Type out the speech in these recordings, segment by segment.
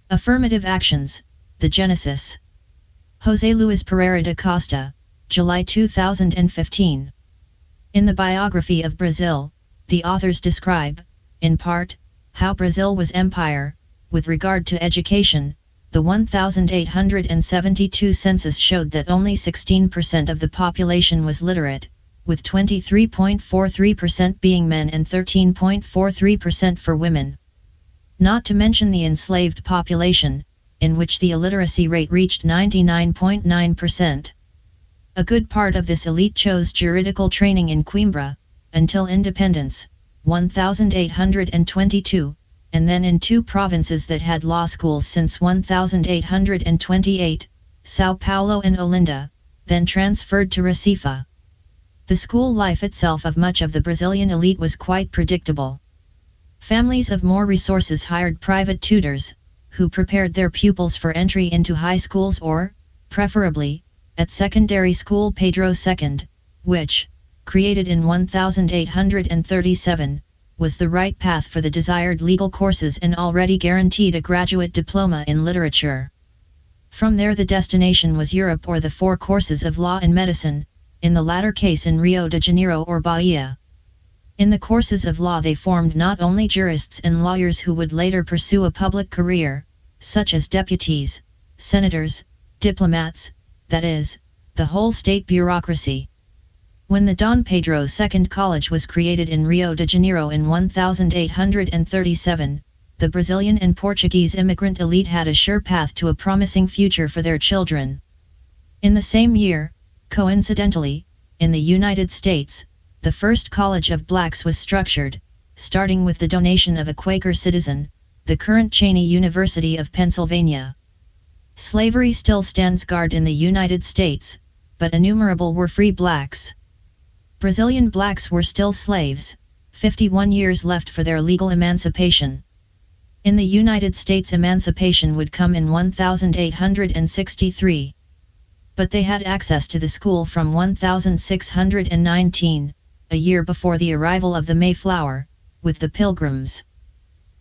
Affirmative actions, the genesis. José Luis Pereira da Costa, July 2015. In the biography of Brazil, the authors describe, in part, how Brazil was empire. With regard to education, the 1872 census showed that only 16% of the population was literate, with 23.43% being men and 13.43% for women. Not to mention the enslaved population, in which the illiteracy rate reached 99.9%. A good part of this elite chose juridical training in Coimbra, until independence, 1822, and then in two provinces that had law schools since 1828, São Paulo and Olinda, then transferred to Recife. The school life itself of much of the Brazilian elite was quite predictable. Families of more resources hired private tutors, who prepared their pupils for entry into high schools or, preferably, at secondary school Pedro II, which, created in 1837, was the right path for the desired legal courses and already guaranteed a graduate diploma in literature. From there the destination was Europe or the four courses of law and medicine, in the latter case in Rio de Janeiro or Bahia. In the courses of law they formed not only jurists and lawyers who would later pursue a public career, such as deputies, senators, diplomats, that is, the whole state bureaucracy. When the Dom Pedro II College was created in Rio de Janeiro in 1837, the Brazilian and Portuguese immigrant elite had a sure path to a promising future for their children. In the same year, coincidentally, in the United States, the first college of blacks was structured, starting with the donation of a Quaker citizen, the current Cheney University of Pennsylvania. Slavery still stands guard in the United States, but innumerable were free blacks. Brazilian blacks were still slaves, 51 years left for their legal emancipation. In the United States emancipation would come in 1863. But they had access to the school from 1619, a year before the arrival of the Mayflower, with the Pilgrims.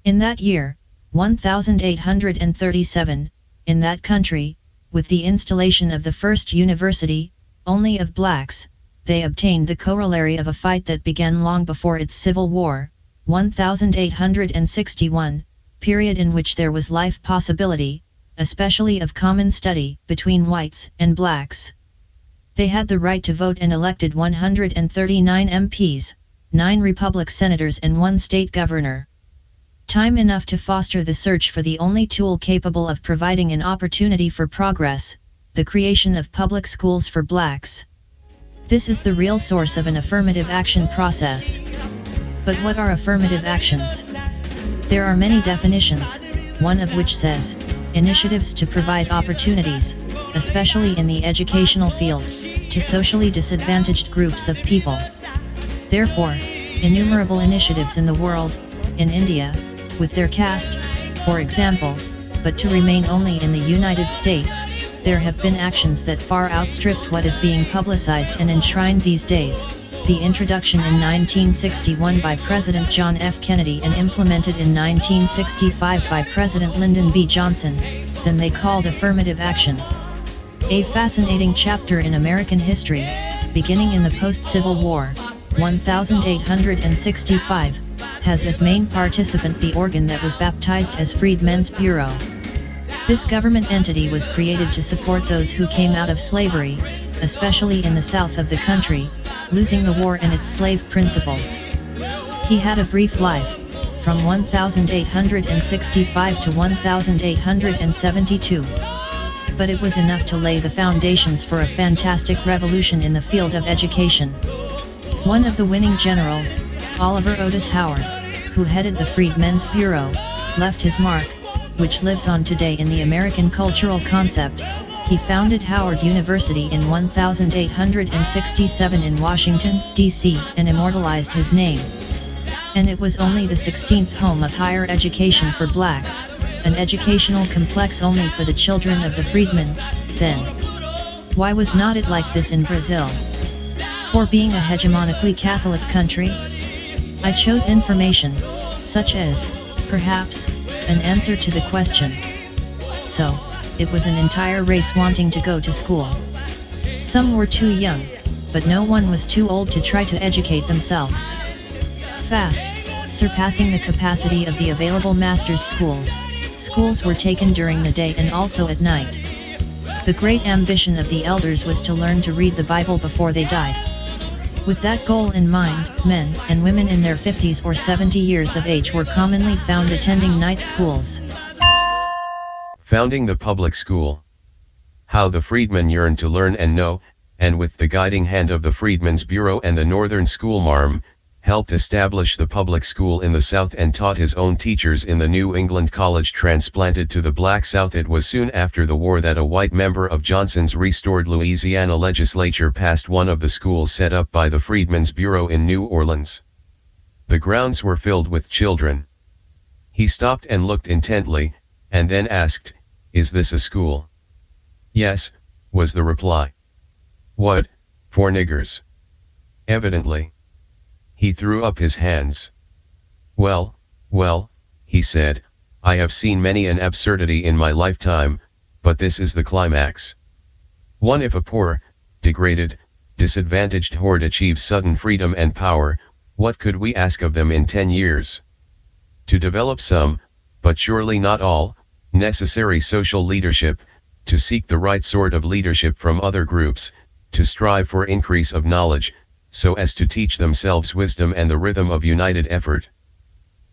In that year, 1837, in that country, with the installation of the first university, only of blacks, they obtained the corollary of a fight that began long before its Civil War, 1861, period in which there was life possibility, especially of common study, between whites and blacks. They had the right to vote and elected 139 MPs, 9 Republican senators and 1 state governor. Time enough to foster the search for the only tool capable of providing an opportunity for progress, the creation of public schools for blacks. This is the real source of an affirmative action process. But what are affirmative actions? There are many definitions, one of which says, initiatives to provide opportunities, especially in the educational field, to socially disadvantaged groups of people. Therefore, innumerable initiatives in the world, in India, with their caste, for example, but to remain only in the United States, there have been actions that far outstripped what is being publicized and enshrined these days. The introduction in 1961 by President John F. Kennedy and implemented in 1965 by President Lyndon B. Johnson, then they called affirmative action. A fascinating chapter in American history, beginning in the post-Civil War, 1865, has as main participant the organ that was baptized as Freedmen's Bureau. This government entity was created to support those who came out of slavery, especially in the south of the country, losing the war and its slave principles. He had a brief life, from 1865 to 1872. But it was enough to lay the foundations for a fantastic revolution in the field of education. One of the winning generals, Oliver Otis Howard, who headed the Freedmen's Bureau, left his mark, which lives on today in the American cultural concept. He founded Howard University in 1867 in Washington, D.C., and immortalized his name. And it was only the 16th home of higher education for blacks, an educational complex only for the children of the freedmen, then. Why was not it like this in Brazil? For being a hegemonically Catholic country? I chose information, such as, perhaps, an answer to the question. so, it was an entire race wanting to go to school. Some were too young, but no one was too old to try to educate themselves. Fast, surpassing the capacity of the available masters' schools, schools were taken during the day and also at night. The great ambition of the elders was to learn to read the Bible before they died. With that goal in mind, men and women in their 50s or 70 years of age were commonly found attending night schools. Founding the public school. How the freedmen yearned to learn and know, and with the guiding hand of the Freedmen's Bureau and the Northern Schoolmarm, helped establish the public school in the South and taught his own teachers in the New England college transplanted to the Black South. It was soon after the war that a white member of Johnson's restored Louisiana legislature passed one of the schools set up by the Freedmen's Bureau in New Orleans. The grounds were filled with children. He stopped and looked intently, and then asked, "Is this a school?" "Yes," was the reply. "What, for niggers?" "Evidently." He threw up his hands. Well, he said, "I have seen many an absurdity in my lifetime, but this is the climax. One, if a poor, degraded, disadvantaged horde achieves sudden freedom and power, what could we ask of them in 10 years? To develop some, but surely not all, necessary social leadership, to seek the right sort of leadership from other groups, to strive for increase of knowledge, so as to teach themselves wisdom and the rhythm of united effort.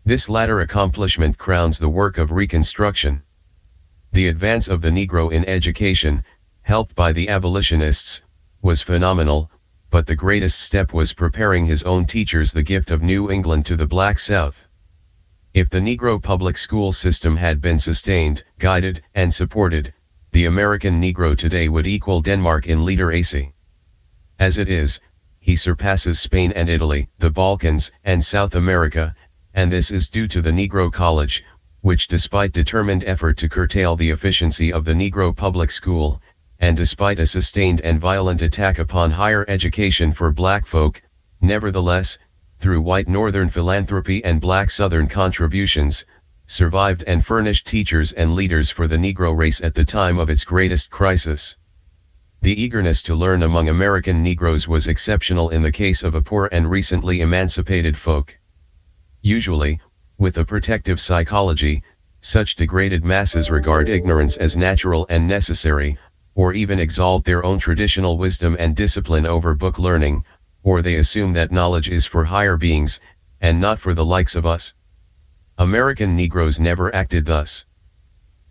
This latter accomplishment crowns the work of Reconstruction. The advance of the Negro in education, helped by the abolitionists, was phenomenal, but the greatest step was preparing his own teachers the gift of New England to the Black South. If the Negro public school system had been sustained, guided, and supported, the American Negro today would equal Denmark in literacy. As it is, he surpasses Spain and Italy, the Balkans, and South America, and this is due to the Negro College, which despite determined effort to curtail the efficiency of the Negro public school, and despite a sustained and violent attack upon higher education for black folk, nevertheless, through white Northern philanthropy and black Southern contributions, survived and furnished teachers and leaders for the Negro race at the time of its greatest crisis. The eagerness to learn among American Negroes was exceptional in the case of a poor and recently emancipated folk. Usually, with a protective psychology, such degraded masses regard ignorance as natural and necessary, or even exalt their own traditional wisdom and discipline over book learning, or they assume that knowledge is for higher beings, and not for the likes of us. American Negroes never acted thus.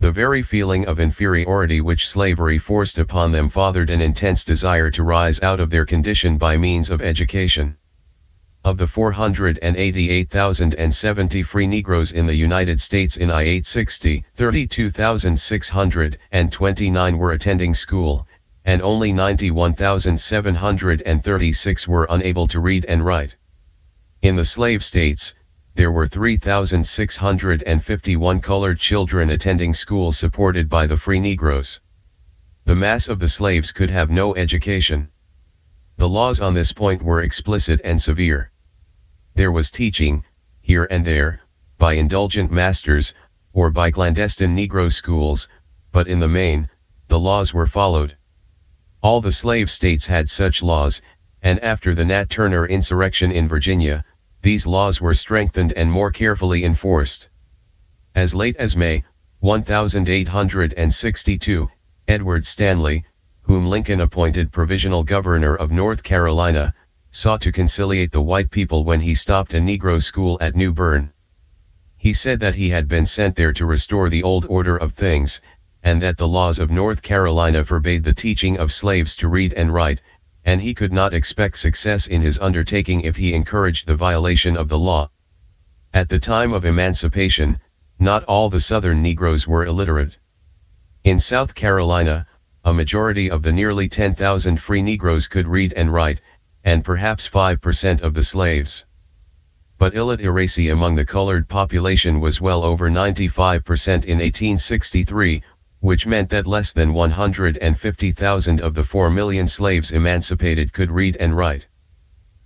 The very feeling of inferiority which slavery forced upon them fathered an intense desire to rise out of their condition by means of education. Of the 488,070 free Negroes in the United States in I-860, 32,629 were attending school, and only 91,736 were unable to read and write. In the slave states, there were 3,651 colored children attending schools supported by the free Negroes. The mass of the slaves could have no education. The laws on this point were explicit and severe. There was teaching, here and there, by indulgent masters, or by clandestine Negro schools, but in the main, the laws were followed. All the slave states had such laws, and after the Nat Turner insurrection in Virginia, these laws were strengthened and more carefully enforced. As late as May, 1862, Edward Stanley, whom Lincoln appointed provisional governor of North Carolina, sought to conciliate the white people when he stopped a Negro school at New Bern. He said that he had been sent there to restore the old order of things, and that the laws of North Carolina forbade the teaching of slaves to read and write, and he could not expect success in his undertaking if he encouraged the violation of the law. At the time of emancipation, not all the Southern Negroes were illiterate. In South Carolina, a majority of the nearly 10,000 free Negroes could read and write, and perhaps 5% of the slaves. But illiteracy among the colored population was well over 95% in 1863, which meant that less than 150,000 of the 4 million slaves emancipated could read and write.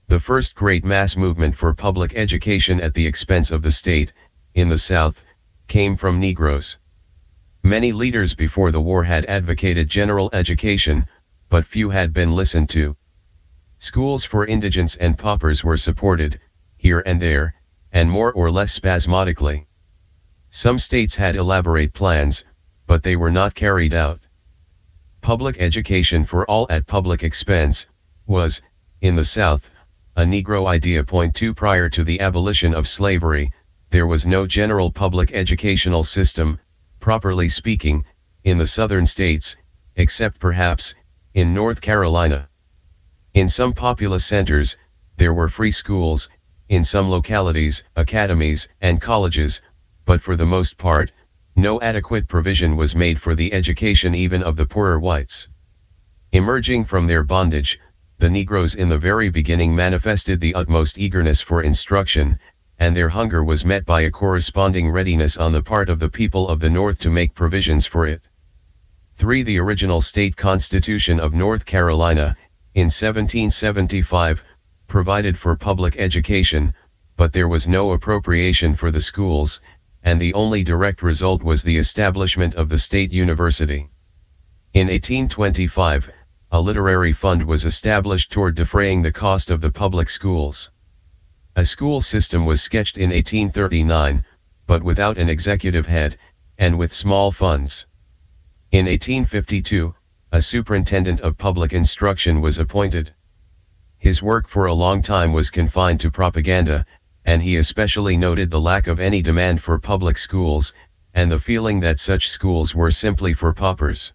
The first great mass movement for public education at the expense of the state, in the South, came from Negroes. Many leaders before the war had advocated general education, but few had been listened to. Schools for indigents and paupers were supported, here and there, and more or less spasmodically. Some states had elaborate plans, but they were not carried out. Public education for all at public expense was, in the South, a Negro idea. Point 2 Prior to the abolition of slavery, there was no general public educational system, properly speaking, in the southern states, except perhaps, in North Carolina. In some populous centers, there were free schools, in some localities, academies, and colleges, but for the most part, no adequate provision was made for the education even of the poorer whites. Emerging from their bondage, the Negroes in the very beginning manifested the utmost eagerness for instruction, and their hunger was met by a corresponding readiness on the part of the people of the North to make provisions for it. 3. The original state constitution of North Carolina, in 1775, provided for public education, but there was no appropriation for the schools, and the only direct result was the establishment of the state university. In 1825, a literary fund was established toward defraying the cost of the public schools. A school system was sketched in 1839, but without an executive head, and with small funds. In 1852, a superintendent of public instruction was appointed. His work for a long time was confined to propaganda, and he especially noted the lack of any demand for public schools, and the feeling that such schools were simply for paupers.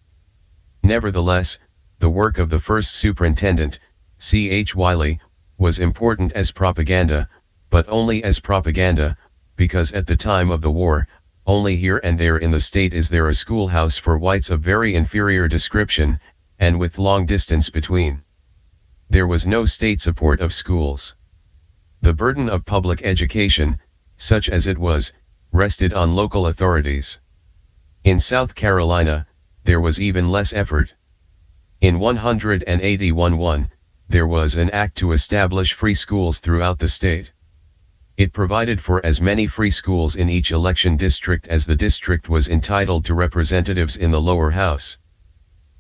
Nevertheless, the work of the first superintendent, C.H. Wiley, was important as propaganda, but only as propaganda, because at the time of the war, only here and there in the state is there a schoolhouse for whites of very inferior description, and with long distance between. There was no state support of schools. The burden of public education, such as it was, rested on local authorities. In South Carolina, there was even less effort. In 181-1, there was an act to establish free schools throughout the state. It provided for as many free schools in each election district as the district was entitled to representatives in the lower house.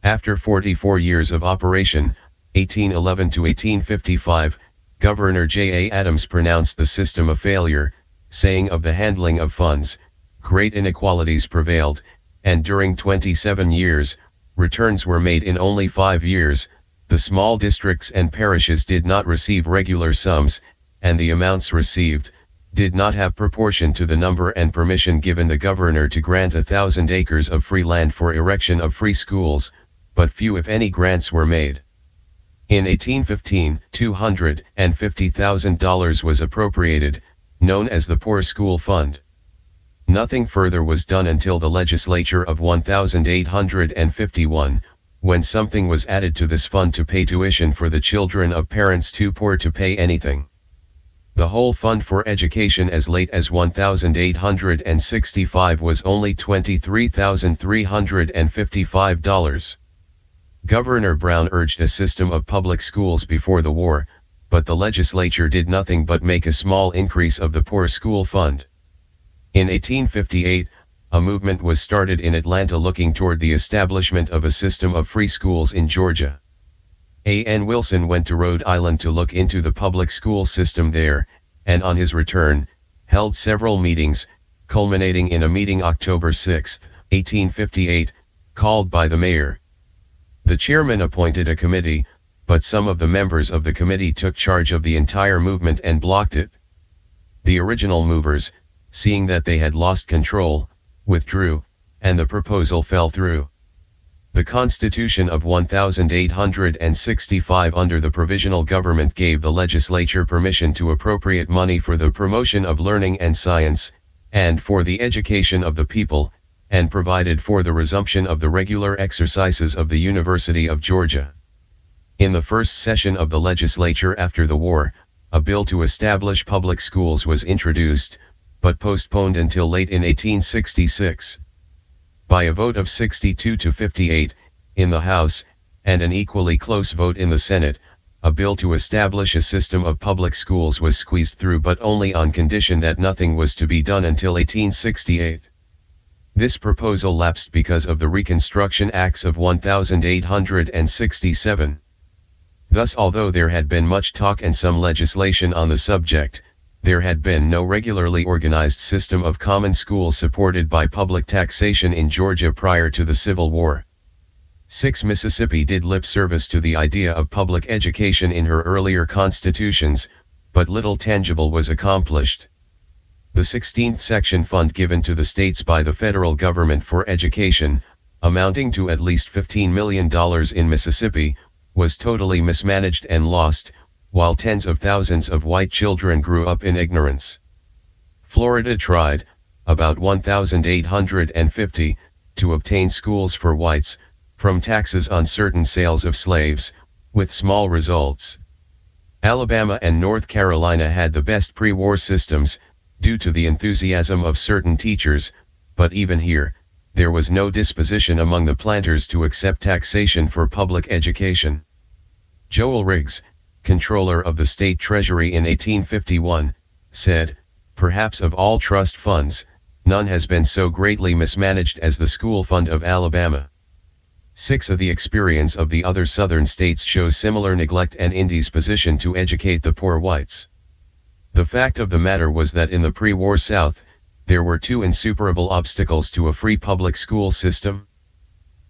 After 44 years of operation, 1811 to 1855, Governor J. A. Adams pronounced the system a failure, saying of the handling of funds, great inequalities prevailed, and during 27 years, returns were made in only 5 years, the small districts and parishes did not receive regular sums, and the amounts received, did not have proportion to the number and permission given the governor to grant 1,000 acres of free land for erection of free schools, but few if any grants were made. In 1815, $250,000 was appropriated, known as the Poor School Fund. Nothing further was done until the legislature of 1851, when something was added to this fund to pay tuition for the children of parents too poor to pay anything. The whole fund for education as late as 1865 was only $23,355. Governor Brown urged a system of public schools before the war, but the legislature did nothing but make a small increase of the Poor School Fund. In 1858, a movement was started in Atlanta looking toward the establishment of a system of free schools in Georgia. A. N. Wilson went to Rhode Island to look into the public school system there, and on his return, held several meetings, culminating in a meeting October 6, 1858, called by the mayor. The chairman appointed a committee, but some of the members of the committee took charge of the entire movement and blocked it. The original movers, seeing that they had lost control, withdrew, and the proposal fell through. The Constitution of 1865 under the Provisional Government gave the legislature permission to appropriate money for the promotion of learning and science, and for the education of the people, and provided for the resumption of the regular exercises of the University of Georgia. In the first session of the legislature after the war, a bill to establish public schools was introduced, but postponed until late in 1866. By a vote of 62 to 58, in the House, and an equally close vote in the Senate, a bill to establish a system of public schools was squeezed through, but only on condition that nothing was to be done until 1868. This proposal lapsed because of the Reconstruction Acts of 1867. Thus, although there had been much talk and some legislation on the subject, there had been no regularly organized system of common schools supported by public taxation in Georgia prior to the Civil War. 6. Mississippi did lip service to the idea of public education in her earlier constitutions, but little tangible was accomplished. The 16th section fund given to the states by the federal government for education, amounting to at least $15 million in Mississippi, was totally mismanaged and lost, while tens of thousands of white children grew up in ignorance. Florida tried, about 1,850, to obtain schools for whites, from taxes on certain sales of slaves, with small results. Alabama and North Carolina had the best pre-war systems, due to the enthusiasm of certain teachers, but even here, there was no disposition among the planters to accept taxation for public education. Joel Riggs, controller of the state treasury in 1851, said, "Perhaps of all trust funds, none has been so greatly mismanaged as the school fund of Alabama." 6. The experience of the other southern states shows similar neglect and indisposition to educate the poor whites. The fact of the matter was that in the pre-war South, there were two insuperable obstacles to a free public school system.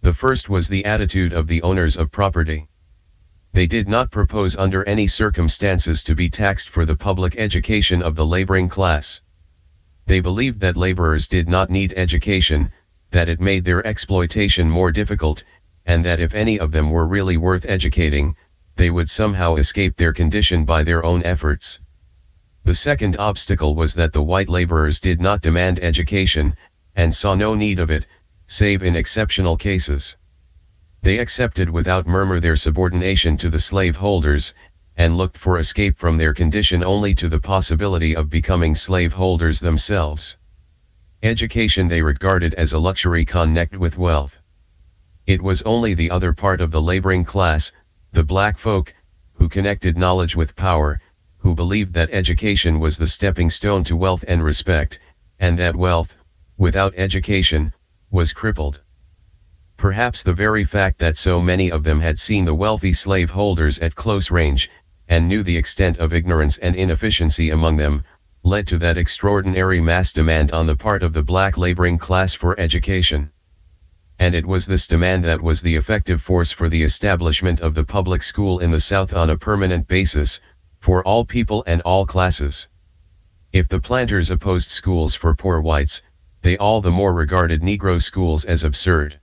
The first was the attitude of the owners of property. They did not propose under any circumstances to be taxed for the public education of the laboring class. They believed that laborers did not need education, that it made their exploitation more difficult, and that if any of them were really worth educating, they would somehow escape their condition by their own efforts. The second obstacle was that the white laborers did not demand education, and saw no need of it, save in exceptional cases. They accepted without murmur their subordination to the slave holders, and looked for escape from their condition only to the possibility of becoming slave holders themselves. Education they regarded as a luxury connected with wealth. It was only the other part of the laboring class, the black folk, who connected knowledge with power, who believed that education was the stepping stone to wealth and respect, and that wealth, without education, was crippled. Perhaps the very fact that so many of them had seen the wealthy slave holders at close range, and knew the extent of ignorance and inefficiency among them, led to that extraordinary mass demand on the part of the black laboring class for education. And it was this demand that was the effective force for the establishment of the public school in the South on a permanent basis, for all people and all classes. If the planters opposed schools for poor whites, they all the more regarded Negro schools as absurd.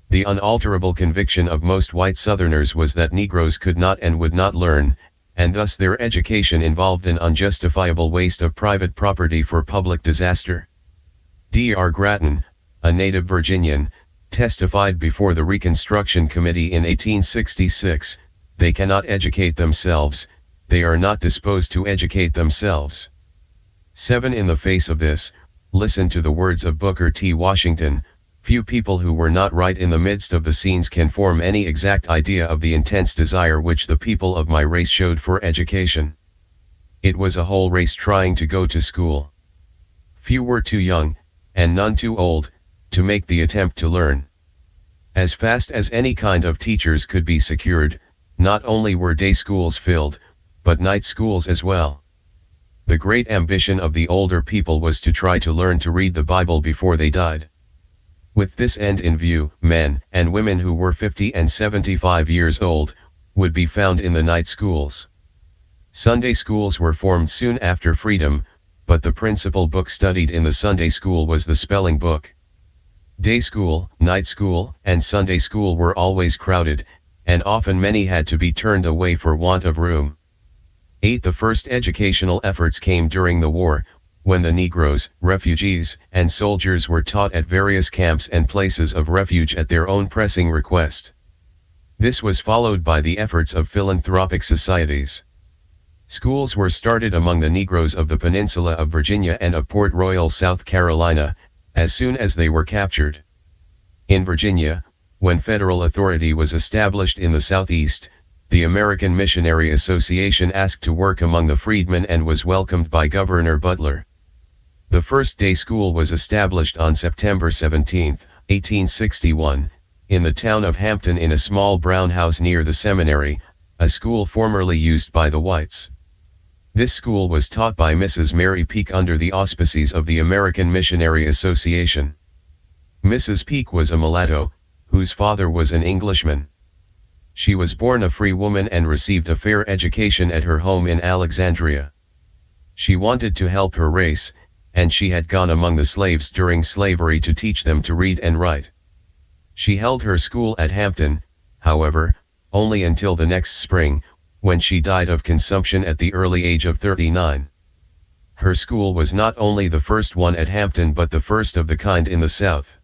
The unalterable conviction of most white Southerners was that Negroes could not and would not learn, and thus their education involved an unjustifiable waste of private property for public disaster. Dr. Grattan, a native Virginian, testified before the Reconstruction Committee in 1866, "They cannot educate themselves, they are not disposed to educate themselves." 7. In the face of this, listen to the words of Booker T. Washington, "Few people who were not right in the midst of the scenes can form any exact idea of the intense desire which the people of my race showed for education. It was a whole race trying to go to school. Few were too young, and none too old, to make the attempt to learn. As fast as any kind of teachers could be secured, not only were day schools filled, but night schools as well. The great ambition of the older people was to try to learn to read the Bible before they died. With this end in view, men and women who were 50 and 75 years old, would be found in the night schools. Sunday schools were formed soon after freedom, but the principal book studied in the Sunday school was the spelling book. Day school, night school, and Sunday school were always crowded, and often many had to be turned away for want of room. 8. The first educational efforts came during the war, when the Negroes, refugees, and soldiers were taught at various camps and places of refuge at their own pressing request. This was followed by the efforts of philanthropic societies. Schools were started among the Negroes of the peninsula of Virginia and of Port Royal, South Carolina, as soon as they were captured. In Virginia, when federal authority was established in the Southeast, the American Missionary Association asked to work among the freedmen and was welcomed by Governor Butler. The first day school was established on September 17, 1861, in the town of Hampton in a small brown house near the seminary, a school formerly used by the whites. This school was taught by Mrs. Mary Peake under the auspices of the American Missionary Association. Mrs. Peake was a mulatto, whose father was an Englishman. She was born a free woman and received a fair education at her home in Alexandria. She wanted to help her race, and she had gone among the slaves during slavery to teach them to read and write. She held her school at Hampton, however, only until the next spring, when she died of consumption at the early age of 39. Her school was not only the first one at Hampton but the first of the kind in the South.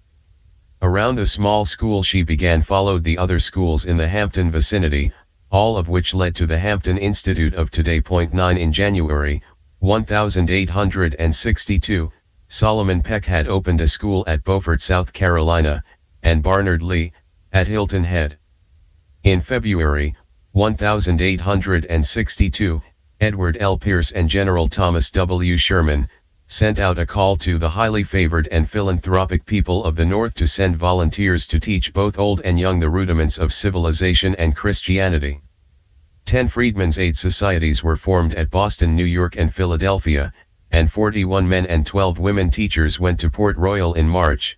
Around the small school she began followed the other schools in the Hampton vicinity, all of which led to the Hampton Institute of today. 9 In January 1862, Solomon Peck had opened a school at Beaufort, South Carolina, and Barnard Lee, at Hilton Head. In February 1862, Edward L. Pierce and General Thomas W. Sherman sent out a call to the highly favored and philanthropic people of the North to send volunteers to teach both old and young the rudiments of civilization and Christianity. 10 Freedmen's Aid Societies were formed at Boston, New York and Philadelphia, and 41 men and 12 women teachers went to Port Royal in March.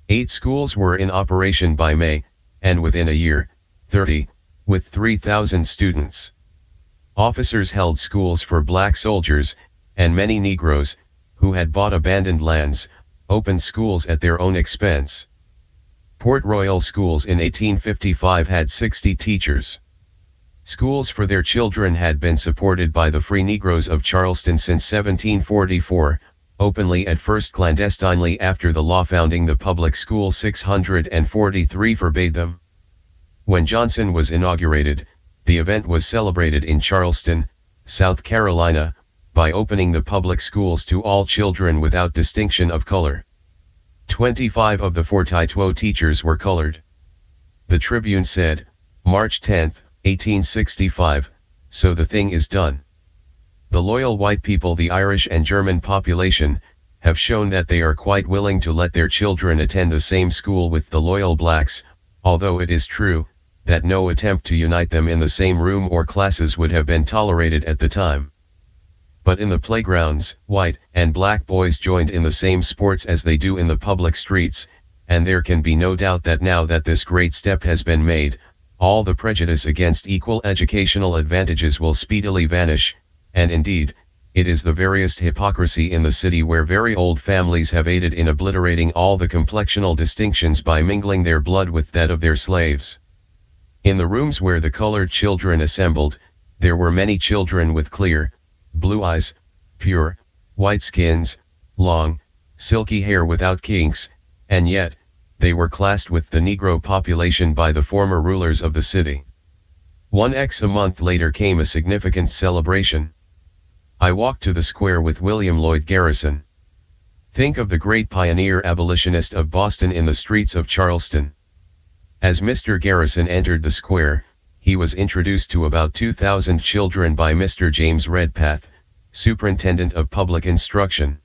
8 schools were in operation by May, and within a year, 30, with 3,000 students. Officers held schools for black soldiers, and many Negroes, who had bought abandoned lands, opened schools at their own expense. Port Royal schools in 1855 had 60 teachers. Schools for their children had been supported by the Free Negroes of Charleston since 1744, openly at first clandestinely after the law founding the public school 643 forbade them. When Johnson was inaugurated, the event was celebrated in Charleston, South Carolina, by opening the public schools to all children without distinction of color. 25 of the Fortituo teachers were colored. The Tribune said, March 10, 1865, "So the thing is done." The loyal white people, the Irish and German population, have shown that they are quite willing to let their children attend the same school with the loyal blacks, although it is true that no attempt to unite them in the same room or classes would have been tolerated at the time. But in the playgrounds, white and black boys joined in the same sports as they do in the public streets, and there can be no doubt that now that this great step has been made, all the prejudice against equal educational advantages will speedily vanish, and indeed, it is the veriest hypocrisy in the city where very old families have aided in obliterating all the complexional distinctions by mingling their blood with that of their slaves. In the rooms where the colored children assembled, there were many children with clear, blue eyes, pure, white skins, long, silky hair without kinks, and yet, they were classed with the Negro population by the former rulers of the city. 1x a month later came a significant celebration. I walked to the square with William Lloyd Garrison. Think of the great pioneer abolitionist of Boston in the streets of Charleston. As Mr. Garrison entered the square, he was introduced to about 2,000 children by Mr. James Redpath, Superintendent of Public Instruction.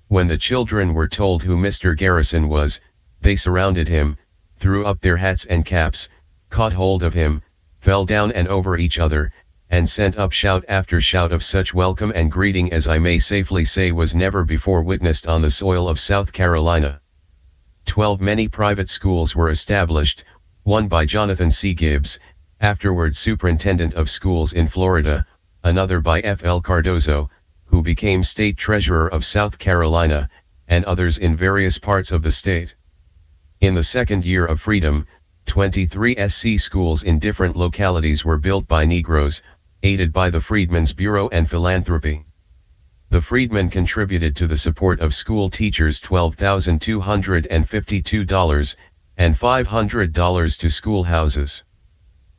When the children were told who Mr. Garrison was, they surrounded him, threw up their hats and caps, caught hold of him, fell down and over each other, and sent up shout after shout of such welcome and greeting as I may safely say was never before witnessed on the soil of South Carolina. 12 many private schools were established, one by Jonathan C. Gibbs, afterward superintendent of schools in Florida, another by F. L. Cardozo, who became state treasurer of South Carolina, and others in various parts of the state. In the second year of freedom, 23 SC schools in different localities were built by Negroes, aided by the Freedmen's Bureau and philanthropy. The freedmen contributed to the support of school teachers $12,252, and $500 to schoolhouses.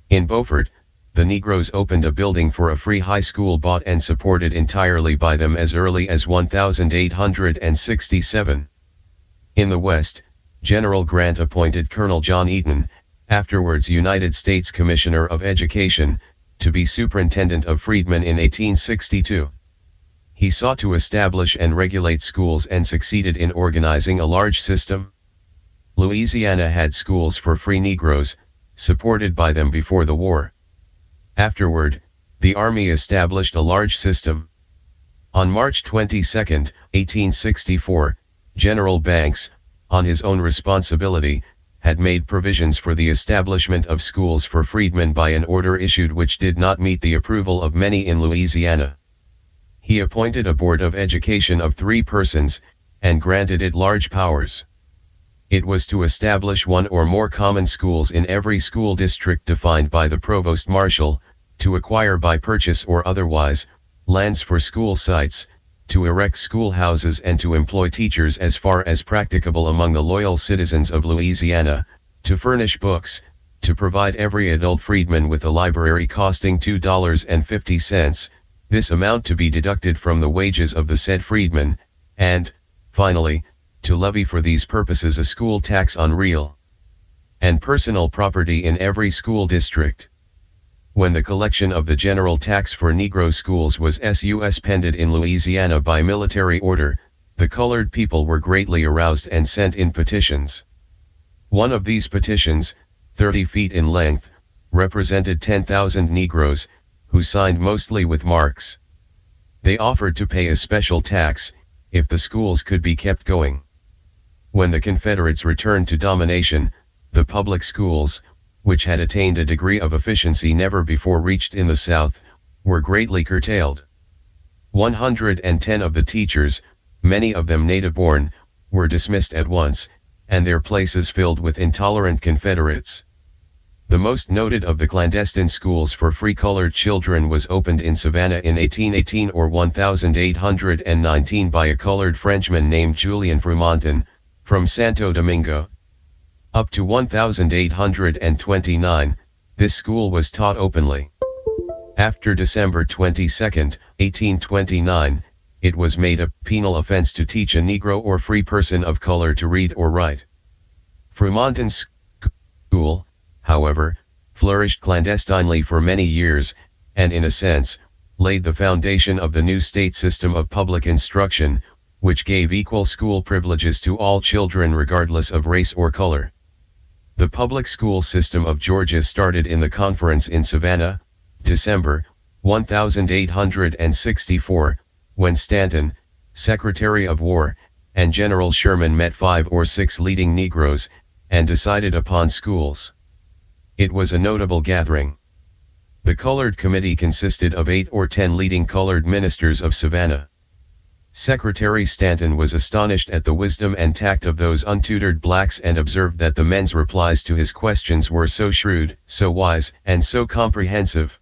In Beaufort, the Negroes opened a building for a free high school bought and supported entirely by them as early as 1867. In the West, General Grant appointed Colonel John Eaton, afterwards United States Commissioner of Education, to be superintendent of freedmen in 1862. He sought to establish and regulate schools and succeeded in organizing a large system. Louisiana had schools for free Negroes, supported by them before the war. Afterward, the Army established a large system. On March 22, 1864, General Banks, on his own responsibility, had made provisions for the establishment of schools for freedmen by an order issued which did not meet the approval of many in Louisiana. He appointed a board of education of 3 persons, and granted it large powers. It was to establish one or more common schools in every school district defined by the provost marshal, to acquire by purchase or otherwise, lands for school sites, to erect schoolhouses and to employ teachers as far as practicable among the loyal citizens of Louisiana, to furnish books, to provide every adult freedman with a library costing $2.50, this amount to be deducted from the wages of the said freedmen, and, finally, to levy for these purposes a school tax on real and personal property in every school district. When the collection of the general tax for Negro schools was suspended in Louisiana by military order, the colored people were greatly aroused and sent in petitions. One of these petitions, 30 feet in length, represented 10,000 Negroes, who signed mostly with marks. They offered to pay a special tax, if the schools could be kept going. When the Confederates returned to domination, the public schools, which had attained a degree of efficiency never before reached in the South, were greatly curtailed. 110 of the teachers, many of them native-born, were dismissed at once, and their places filled with intolerant Confederates. The most noted of the clandestine schools for free colored children was opened in Savannah in 1818 or 1819 by a colored Frenchman named Julien Fromentin, from Santo Domingo. Up to 1829, this school was taught openly. After December 22, 1829, it was made a penal offense to teach a Negro or free person of color to read or write. Fromentin's school, however, flourished clandestinely for many years, and in a sense, laid the foundation of the new state system of public instruction, which gave equal school privileges to all children regardless of race or color. The public school system of Georgia started in the conference in Savannah, December, 1864, when Stanton, Secretary of War, and General Sherman met 5 or 6 leading Negroes, and decided upon schools. It was a notable gathering. The Colored Committee consisted of 8 or 10 leading colored ministers of Savannah. Secretary Stanton was astonished at the wisdom and tact of those untutored blacks and observed that the men's replies to his questions were so shrewd, so wise, and so comprehensive.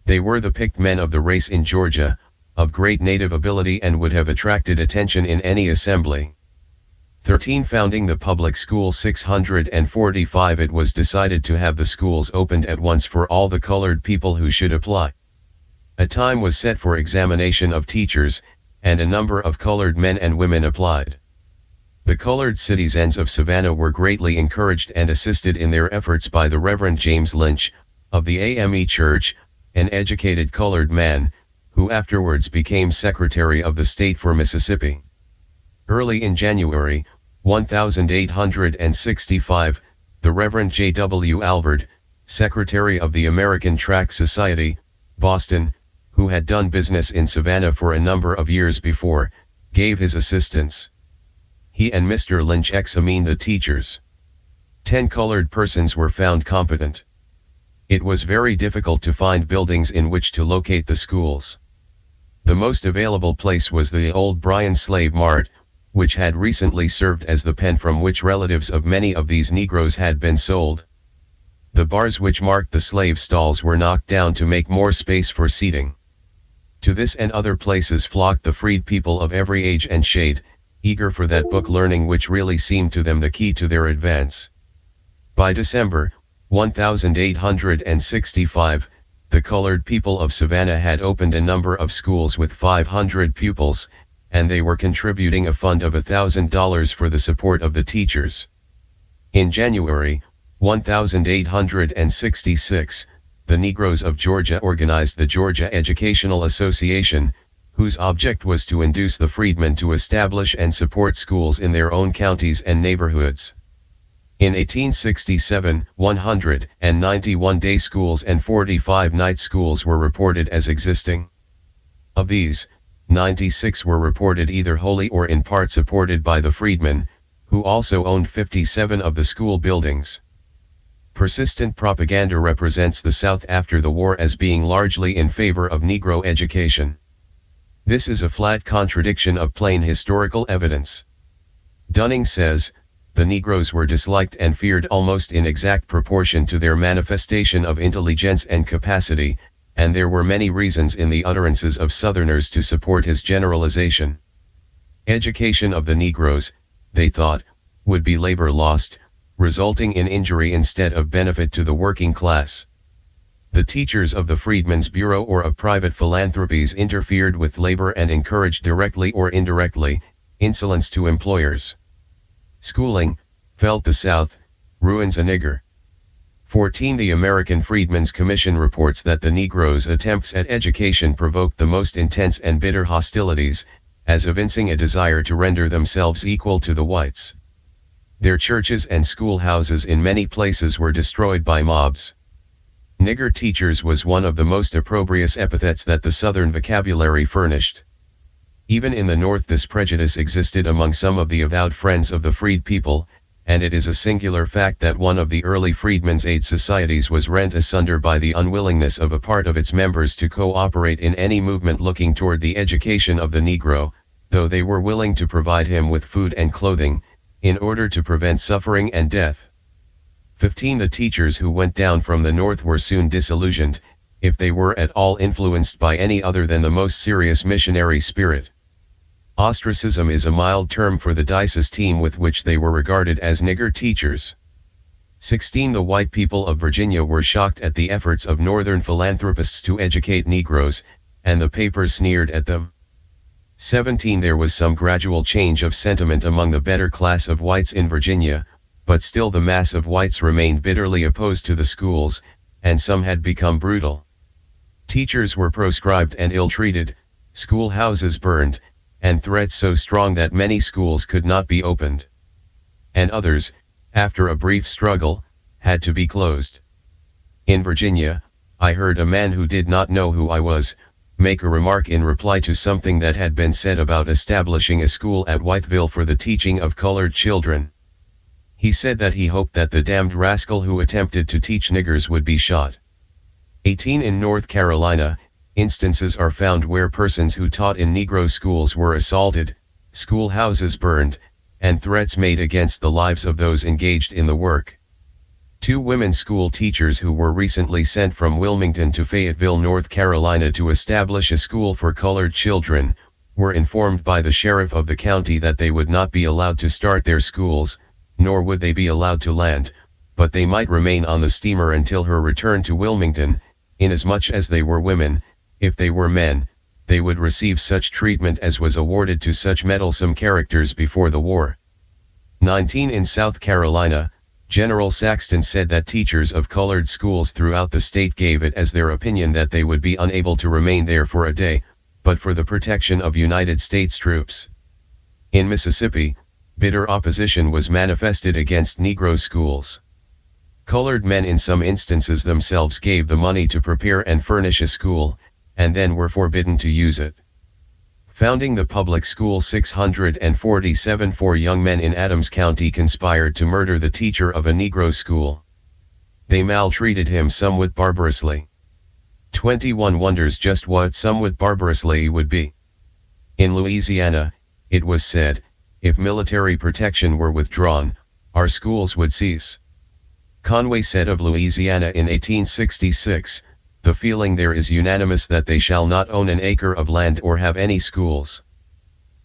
They were the picked men of the race in Georgia, of great native ability and would have attracted attention in any assembly. 13 Founding the public school 645, it was decided to have the schools opened at once for all the colored people who should apply. A time was set for examination of teachers, and a number of colored men and women applied. The colored citizens of Savannah were greatly encouraged and assisted in their efforts by the Reverend James Lynch, of the AME Church, an educated colored man, who afterwards became Secretary of the State for Mississippi. Early in January, 1865, the Reverend J.W. Alvord, Secretary of the American Tract Society, Boston, who had done business in Savannah for a number of years before, gave his assistance. He and Mr. Lynch examined the teachers. 10 colored persons were found competent. It was very difficult to find buildings in which to locate the schools. The most available place was the old Bryan Slave Mart, which had recently served as the pen from which relatives of many of these Negroes had been sold. The bars which marked the slave stalls were knocked down to make more space for seating. To this and other places flocked the freed people of every age and shade, eager for that book learning which really seemed to them the key to their advance. By December, 1865, the colored people of Savannah had opened a number of schools with 500 pupils, and they were contributing a fund of $1,000 for the support of the teachers. In January, 1866, the Negroes of Georgia organized the Georgia Educational Association, whose object was to induce the freedmen to establish and support schools in their own counties and neighborhoods. In 1867, 191 day schools and 45 night schools were reported as existing. Of these, 96 were reported either wholly or in part supported by the freedmen, who also owned 57 of the school buildings. Persistent propaganda represents the South after the war as being largely in favor of Negro education. This is a flat contradiction of plain historical evidence. Dunning says, the Negroes were disliked and feared almost in exact proportion to their manifestation of intelligence and capacity, and there were many reasons in the utterances of Southerners to support his generalization. Education of the Negroes, they thought, would be labor lost, resulting in injury instead of benefit to the working class. The teachers of the Freedmen's Bureau or of private philanthropies interfered with labor and encouraged directly or indirectly, insolence to employers. Schooling, felt the South, ruins a nigger. 14. The American Freedmen's Commission reports that the Negroes' attempts at education provoked the most intense and bitter hostilities, as evincing a desire to render themselves equal to the whites. Their churches and schoolhouses in many places were destroyed by mobs. Nigger teachers was one of the most opprobrious epithets that the Southern vocabulary furnished. Even in the North this prejudice existed among some of the avowed friends of the freed people, and it is a singular fact that one of the early freedmen's aid societies was rent asunder by the unwillingness of a part of its members to cooperate in any movement looking toward the education of the Negro, though they were willing to provide him with food and clothing, in order to prevent suffering and death. 15. The teachers who went down from the North were soon disillusioned, if they were at all influenced by any other than the most serious missionary spirit. Ostracism is a mild term for the dices team with which they were regarded as nigger teachers. 16. The white people of Virginia were shocked at the efforts of Northern philanthropists to educate Negroes, and the papers sneered at them. 17. There was some gradual change of sentiment among the better class of whites in Virginia, but still the mass of whites remained bitterly opposed to the schools, and some had become brutal. Teachers were proscribed and ill-treated, schoolhouses burned, and threats so strong that many schools could not be opened. And others, after a brief struggle, had to be closed. In Virginia, I heard a man who did not know who I was, make a remark in reply to something that had been said about establishing a school at Whiteville for the teaching of colored children. He said that he hoped that the damned rascal who attempted to teach niggers would be shot. 18. In North Carolina, instances are found where persons who taught in Negro schools were assaulted, schoolhouses burned, and threats made against the lives of those engaged in the work. 2 women school teachers who were recently sent from Wilmington to Fayetteville, North Carolina to establish a school for colored children, were informed by the sheriff of the county that they would not be allowed to start their schools, nor would they be allowed to land, but they might remain on the steamer until her return to Wilmington, inasmuch as they were women. If they were men, they would receive such treatment as was awarded to such meddlesome characters before the war. 19. In South Carolina, General Saxton said that teachers of colored schools throughout the state gave it as their opinion that they would be unable to remain there for a day, but for the protection of United States troops. In Mississippi, bitter opposition was manifested against Negro schools. Colored men in some instances themselves gave the money to prepare and furnish a school, and then were forbidden to use it. Founding the public school 647, 4 young men in Adams County conspired to murder the teacher of a Negro school. They maltreated him somewhat barbarously. 21 wonders just what somewhat barbarously would be. In Louisiana, it was said, if military protection were withdrawn, our schools would cease. Conway said of Louisiana in 1866, the feeling there is unanimous that they shall not own an acre of land or have any schools.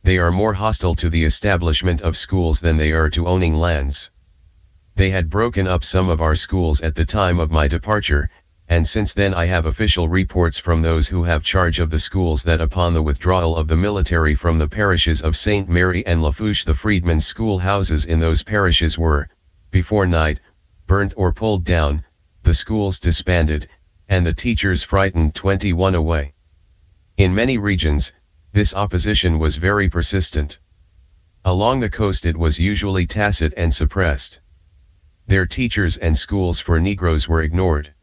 They are more hostile to the establishment of schools than they are to owning lands. They had broken up some of our schools at the time of my departure, and since then I have official reports from those who have charge of the schools that upon the withdrawal of the military from the parishes of St. Mary and Lafourche the freedmen's schoolhouses in those parishes were, before night, burnt or pulled down, the schools disbanded, and the teachers frightened 21 away. In many regions, This opposition was very persistent. Along the coast it was usually tacit and suppressed. Their teachers and schools for Negroes were ignored.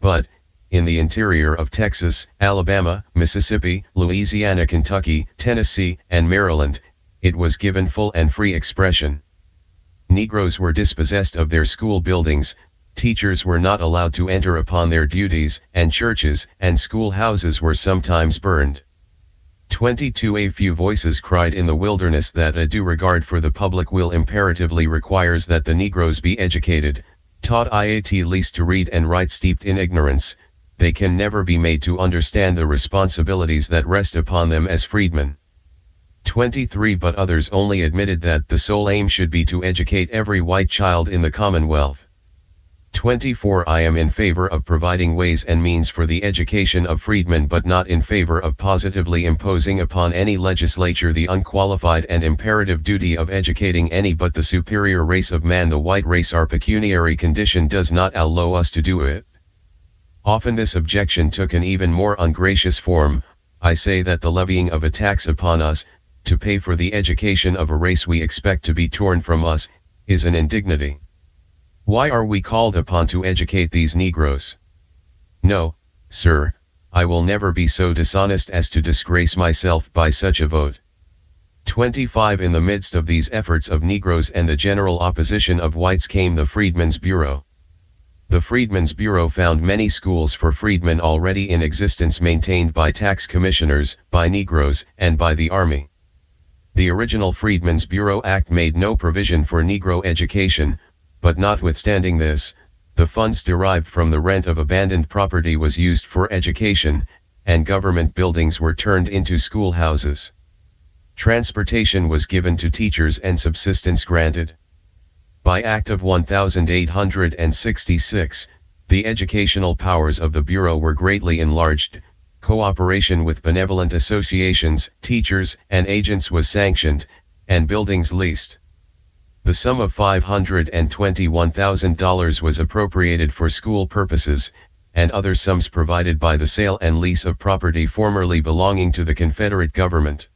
But, in the interior of Texas, Alabama, Mississippi, Louisiana, Kentucky, Tennessee, and Maryland, it was given full and free expression. Negroes were dispossessed of their school buildings, teachers were not allowed to enter upon their duties, and churches and schoolhouses were sometimes burned. 22 A few voices cried in the wilderness that a due regard for the public will imperatively requires that the Negroes be educated, taught at least to read and write. Steeped in ignorance, they can never be made to understand the responsibilities that rest upon them as freedmen. 23 But others only admitted that the sole aim should be to educate every white child in the Commonwealth. 24 I am in favor of providing ways and means for the education of freedmen, but not in favor of positively imposing upon any legislature the unqualified and imperative duty of educating any but the superior race of man. The white race, our pecuniary condition does not allow us to do it. Often this objection took an even more ungracious form. I say that the levying of a tax upon us, to pay for the education of a race we expect to be torn from us, is an indignity. Why are we called upon to educate these Negroes? No, sir, I will never be so dishonest as to disgrace myself by such a vote. 25 In the midst of these efforts of Negroes and the general opposition of whites came the Freedmen's Bureau. The Freedmen's Bureau found many schools for freedmen already in existence, maintained by tax commissioners, by Negroes, and by the Army. The original Freedmen's Bureau Act made no provision for Negro education, but notwithstanding this, the funds derived from the rent of abandoned property was used for education, and government buildings were turned into schoolhouses. Transportation was given to teachers and subsistence granted. By Act of 1866, the educational powers of the Bureau were greatly enlarged, cooperation with benevolent associations, teachers, and agents was sanctioned, and buildings leased. The sum of $521,000 was appropriated for school purposes, and other sums provided by the sale and lease of property formerly belonging to the Confederate government.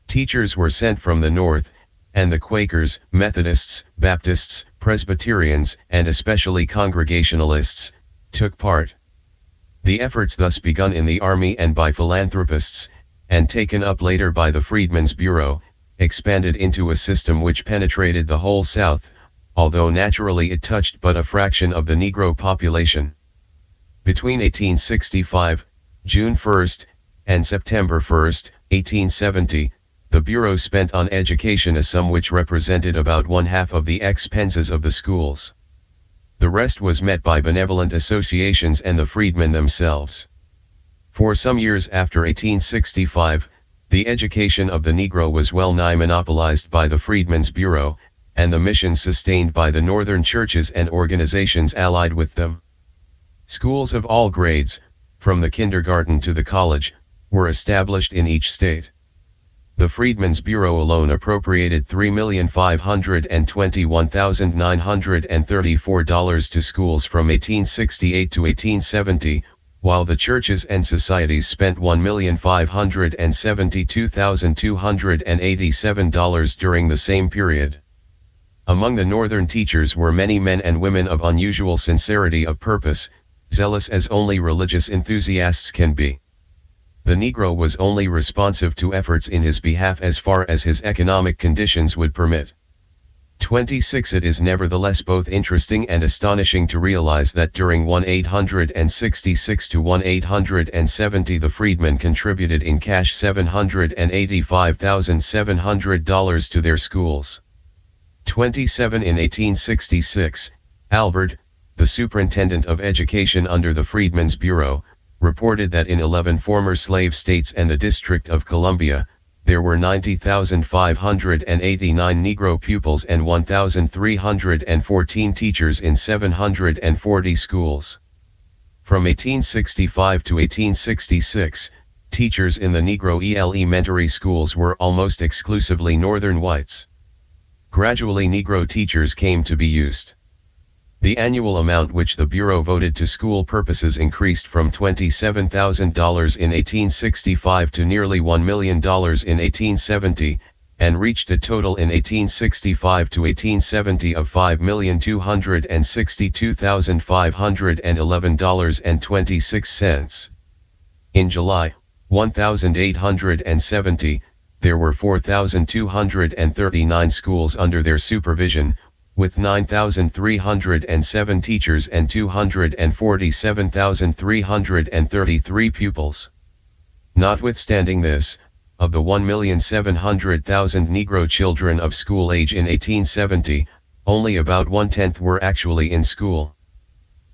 Teachers were sent from the North, and the Quakers, Methodists, Baptists, Presbyterians, and especially Congregationalists, took part. The efforts thus begun in the Army and by philanthropists, and taken up later by the Freedmen's Bureau, expanded into a system which penetrated the whole South, although naturally it touched but a fraction of the Negro population. Between 1865, June 1, and September 1, 1870, the Bureau spent on education a sum which represented about one-half of the expenses of the schools. The rest was met by benevolent associations and the freedmen themselves. For some years after 1865, the education of the Negro was well-nigh monopolized by the Freedmen's Bureau, and the missions sustained by the Northern churches and organizations allied with them. Schools of all grades, from the kindergarten to the college, were established in each state. The Freedmen's Bureau alone appropriated $3,521,934 to schools from 1868 to 1870, while the churches and societies spent $1,572,287 during the same period. Among the Northern teachers were many men and women of unusual sincerity of purpose, zealous as only religious enthusiasts can be. The Negro was only responsive to efforts in his behalf as far as his economic conditions would permit. 26 It is nevertheless both interesting and astonishing to realize that during 1866 to 1870 the freedmen contributed in cash $785,700 to their schools. 27 In 1866, Albert, the superintendent of education under the Freedmen's Bureau, reported that in 11 former slave states and the District of Columbia, there were 90,589 Negro pupils and 1,314 teachers in 740 schools. From 1865 to 1866, teachers in the Negro elementary schools were almost exclusively Northern whites. Gradually Negro teachers came to be used. The annual amount which the Bureau voted to school purposes increased from $27,000 in 1865 to nearly $1 million in 1870, and reached a total in 1865 to 1870 of $5,262,511.26. In July 1870, there were 4,239 schools under their supervision, with 9,307 teachers and 247,333 pupils. Notwithstanding this, of the 1,700,000 Negro children of school age in 1870, only about 1/10 were actually in school.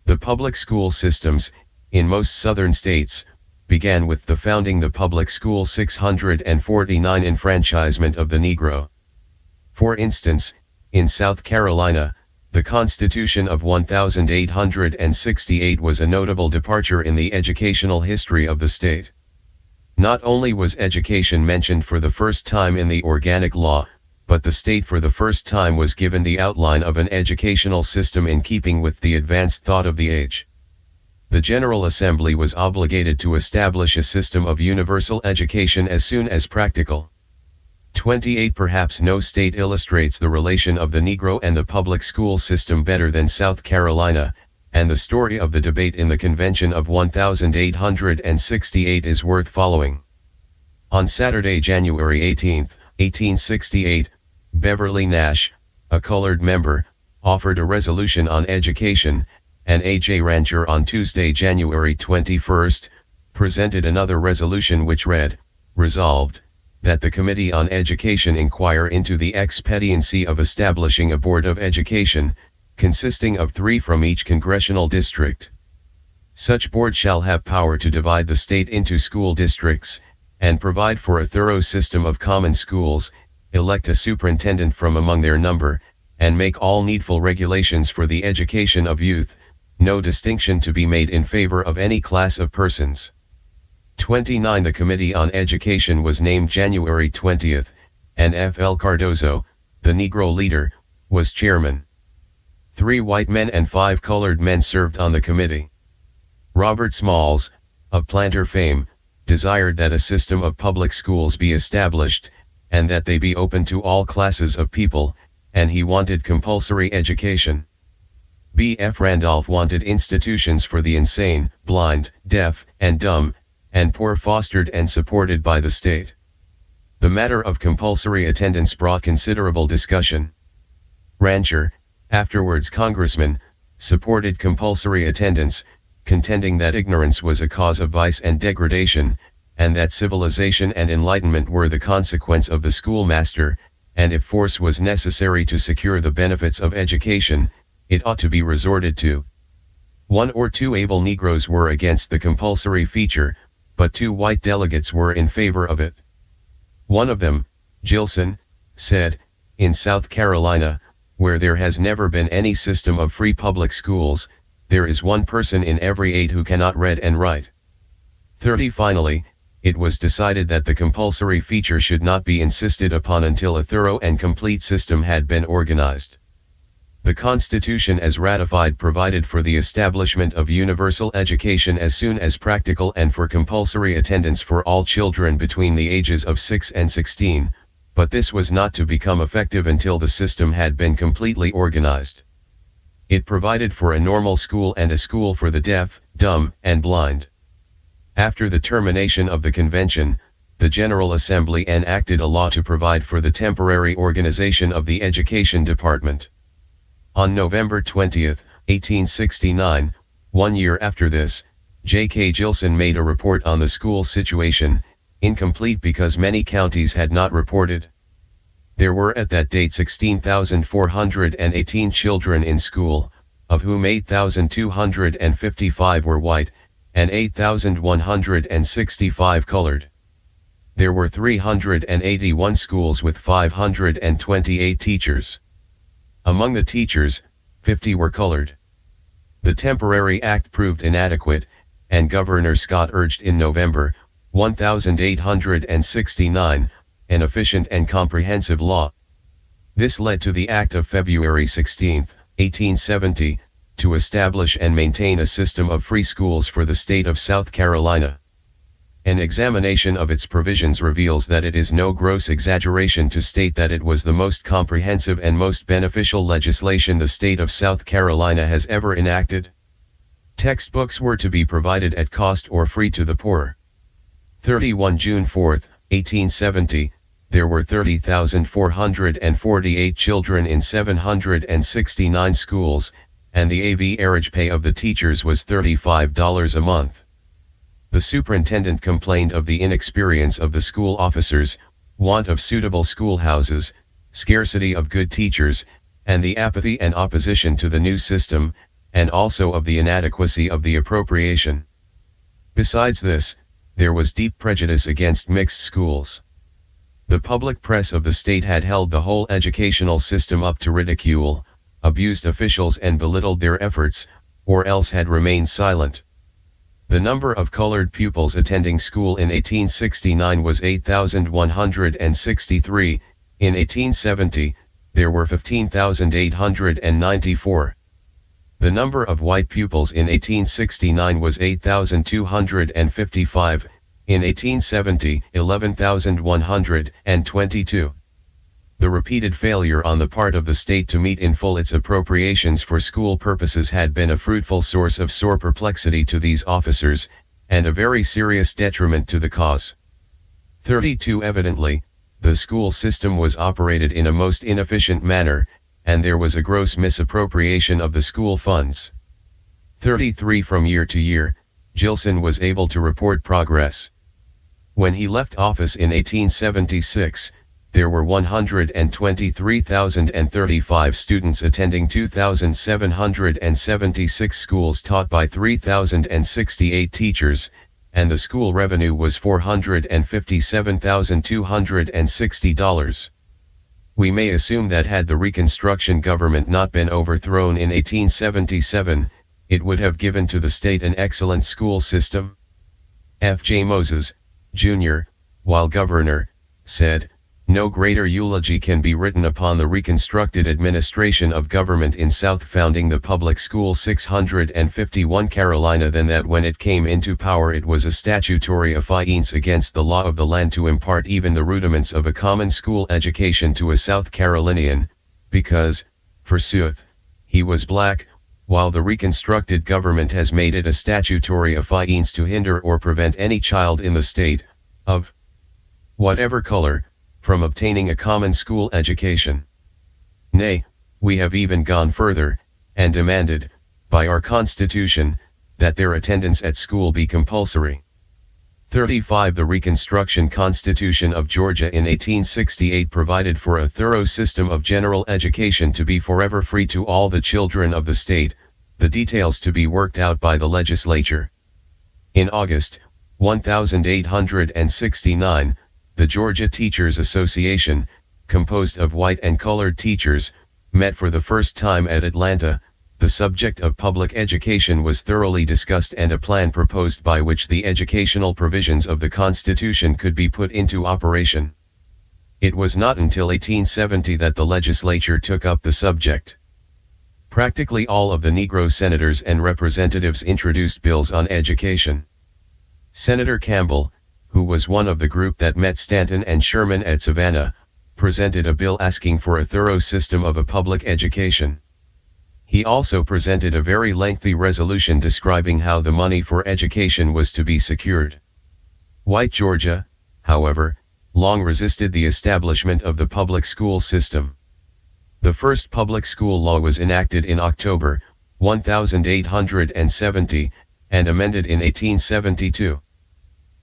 The public school systems, in most southern states, began with the founding the Public School 649 enfranchisement of the Negro. For instance, in South Carolina, the Constitution of 1868 was a notable departure in the educational history of the state. Not only was education mentioned for the first time in the organic law, but the state for the first time was given the outline of an educational system in keeping with the advanced thought of the age. The General Assembly was obligated to establish a system of universal education as soon as practical. 28 Perhaps no state illustrates the relation of the Negro and the public school system better than South Carolina, and the story of the debate in the convention of 1868 is worth following. On Saturday, January 18, 1868, Beverly Nash, a colored member, offered a resolution on education, and A.J. Rancher on Tuesday, January 21, presented another resolution which read, "Resolved, that the Committee on Education inquire into the expediency of establishing a Board of Education, consisting of 3 from each congressional district. Such board shall have power to divide the state into school districts, and provide for a thorough system of common schools, elect a superintendent from among their number, and make all needful regulations for the education of youth, no distinction to be made in favor of any class of persons." 29 The Committee on Education was named January 20, and F. L. Cardozo, the Negro leader, was chairman. 3 white men and 5 colored men served on the committee. Robert Smalls, of planter fame, desired that a system of public schools be established, and that they be open to all classes of people, and he wanted compulsory education. B. F. Randolph wanted institutions for the insane, blind, deaf, and dumb, and poor fostered and supported by the state. The matter of compulsory attendance brought considerable discussion. Rancher, afterwards congressman, supported compulsory attendance, contending that ignorance was a cause of vice and degradation, and that civilization and enlightenment were the consequence of the schoolmaster, and if force was necessary to secure the benefits of education, it ought to be resorted to. 1 or 2 able Negroes were against the compulsory feature, but 2 white delegates were in favor of it. One of them, Gilson, said, "In South Carolina, where there has never been any system of free public schools, there is 1 person in every 8 who cannot read and write." 30 Finally, it was decided that the compulsory feature should not be insisted upon until a thorough and complete system had been organized. The Constitution as ratified provided for the establishment of universal education as soon as practical and for compulsory attendance for all children between the ages of 6 and 16, but this was not to become effective until the system had been completely organized. It provided for a normal school and a school for the deaf, dumb, and blind. After the termination of the convention, the General Assembly enacted a law to provide for the temporary organization of the Education Department. On November 20, 1869, 1 year after this, J.K. Gilson made a report on the school situation, incomplete because many counties had not reported. There were at that date 16,418 children in school, of whom 8,255 were white, and 8,165 colored. There were 381 schools with 528 teachers. Among the teachers, 50 were colored. The temporary act proved inadequate, and Governor Scott urged in November, 1869, an efficient and comprehensive law. This led to the Act of February 16, 1870, to establish and maintain a system of free schools for the state of South Carolina. An examination of its provisions reveals that it is no gross exaggeration to state that it was the most comprehensive and most beneficial legislation the state of South Carolina has ever enacted. Textbooks were to be provided at cost or free to the poor. 31 June 4, 1870, there were 30,448 children in 769 schools, and the average pay of the teachers was $35 a month. The superintendent complained of the inexperience of the school officers, want of suitable schoolhouses, scarcity of good teachers, and the apathy and opposition to the new system, and also of the inadequacy of the appropriation. Besides this, there was deep prejudice against mixed schools. The public press of the state had held the whole educational system up to ridicule, abused officials and belittled their efforts, or else had remained silent. The number of colored pupils attending school in 1869 was 8,163, in 1870, there were 15,894. The number of white pupils in 1869 was 8,255, in 1870, 11,122. The repeated failure on the part of the state to meet in full its appropriations for school purposes had been a fruitful source of sore perplexity to these officers, and a very serious detriment to the cause. 32 Evidently, the school system was operated in a most inefficient manner, and there was a gross misappropriation of the school funds. 33 From year to year, Gilson was able to report progress. When he left office in 1876, there were 123,035 students attending 2,776 schools taught by 3,068 teachers, and the school revenue was $457,260. We may assume that had the Reconstruction government not been overthrown in 1877, it would have given to the state an excellent school system. F. J. Moses, Jr., while governor, said, "No greater eulogy can be written upon the reconstructed administration of government in South founding the public school 651 Carolina than that when it came into power it was a statutory offense against the law of the land to impart even the rudiments of a common school education to a South Carolinian, because, forsooth, he was black, while the reconstructed government has made it a statutory offense to hinder or prevent any child in the state, of whatever color, from obtaining a common school education. Nay, we have even gone further, and demanded, by our Constitution, that their attendance at school be compulsory." 35 The Reconstruction Constitution of Georgia in 1868 provided for a thorough system of general education to be forever free to all the children of the state, the details to be worked out by the legislature. In August, 1869, the Georgia Teachers Association, composed of white and colored teachers, met for the first time at Atlanta. The subject of public education was thoroughly discussed and a plan proposed by which the educational provisions of the Constitution could be put into operation. It was not until 1870 that the legislature took up the subject. Practically all of the Negro senators and representatives introduced bills on education. Senator Campbell, who was one of the group that met Stanton and Sherman at Savannah, presented a bill asking for a thorough system of a public education. He also presented a very lengthy resolution describing how the money for education was to be secured. White Georgia, however, long resisted the establishment of the public school system. The first public school law was enacted in October, 1870, and amended in 1872.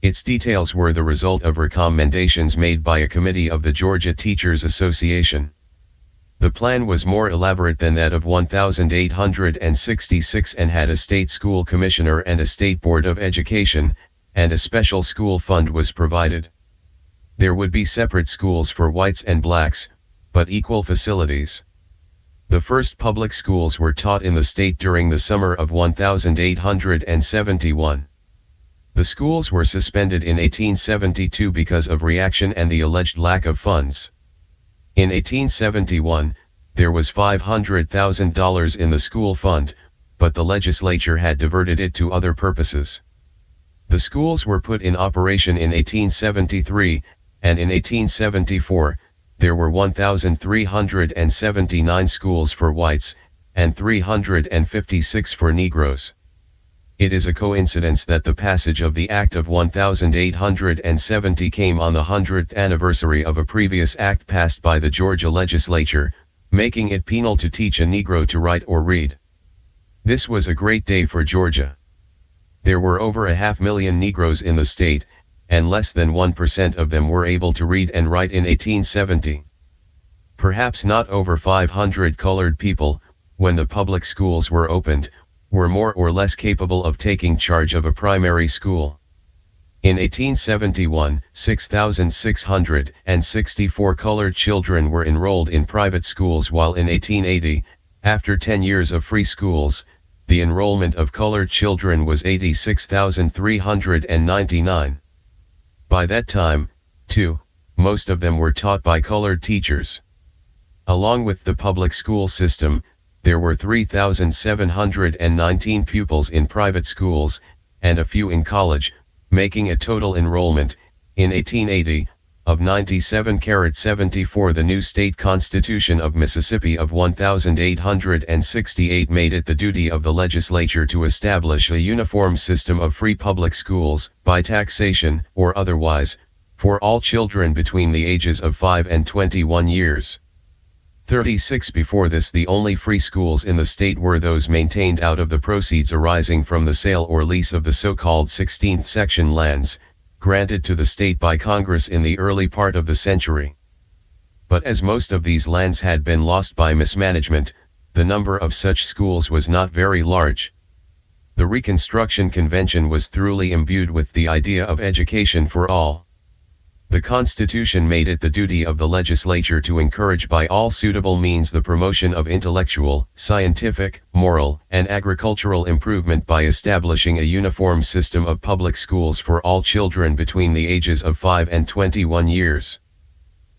Its details were the result of recommendations made by a committee of the Georgia Teachers Association. The plan was more elaborate than that of 1866 and had a state school commissioner and a state board of education, and a special school fund was provided. There would be separate schools for whites and blacks, but equal facilities. The first public schools were taught in the state during the summer of 1871. The schools were suspended in 1872 because of reaction and the alleged lack of funds. In 1871, there was $500,000 in the school fund, but the legislature had diverted it to other purposes. The schools were put in operation in 1873, and in 1874, there were 1,379 schools for whites, and 356 for Negroes. It is a coincidence that the passage of the Act of 1870 came on the 100th anniversary of a previous act passed by the Georgia legislature, making it penal to teach a Negro to write or read. This was a great day for Georgia. There were over 500,000 Negroes in the state, and less than 1% of them were able to read and write in 1870. Perhaps not over 500 colored people, when the public schools were opened, were more or less capable of taking charge of a primary school. In 1871, 6,664 colored children were enrolled in private schools, while in 1880, after 10 years of free schools, the enrollment of colored children was 86,399. By that time, too, most of them were taught by colored teachers. Along with the public school system, there were 3,719 pupils in private schools, and a few in college, making a total enrollment, in 1880, of 97,74. The new state constitution of Mississippi of 1868 made it the duty of the legislature to establish a uniform system of free public schools, by taxation or otherwise, for all children between the ages of 5 and 21 years. 36 Before this, the only free schools in the state were those maintained out of the proceeds arising from the sale or lease of the so-called 16th section lands, granted to the state by Congress in the early part of the century. But as most of these lands had been lost by mismanagement, the number of such schools was not very large. The Reconstruction Convention was thoroughly imbued with the idea of education for all. The Constitution made it the duty of the legislature to encourage by all suitable means the promotion of intellectual, scientific, moral, and agricultural improvement by establishing a uniform system of public schools for all children between the ages of 5 and 21 years.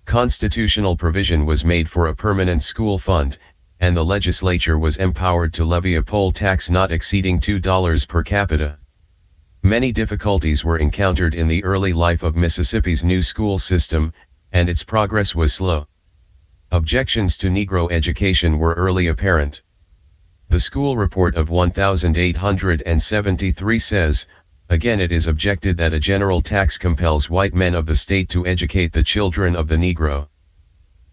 Constitutional provision was made for a permanent school fund, and the legislature was empowered to levy a poll tax not exceeding $2 per capita. Many difficulties were encountered in the early life of Mississippi's new school system, and its progress was slow. Objections to Negro education were early apparent. The school report of 1873 says, again, it is objected that a general tax compels white men of the state to educate the children of the Negro.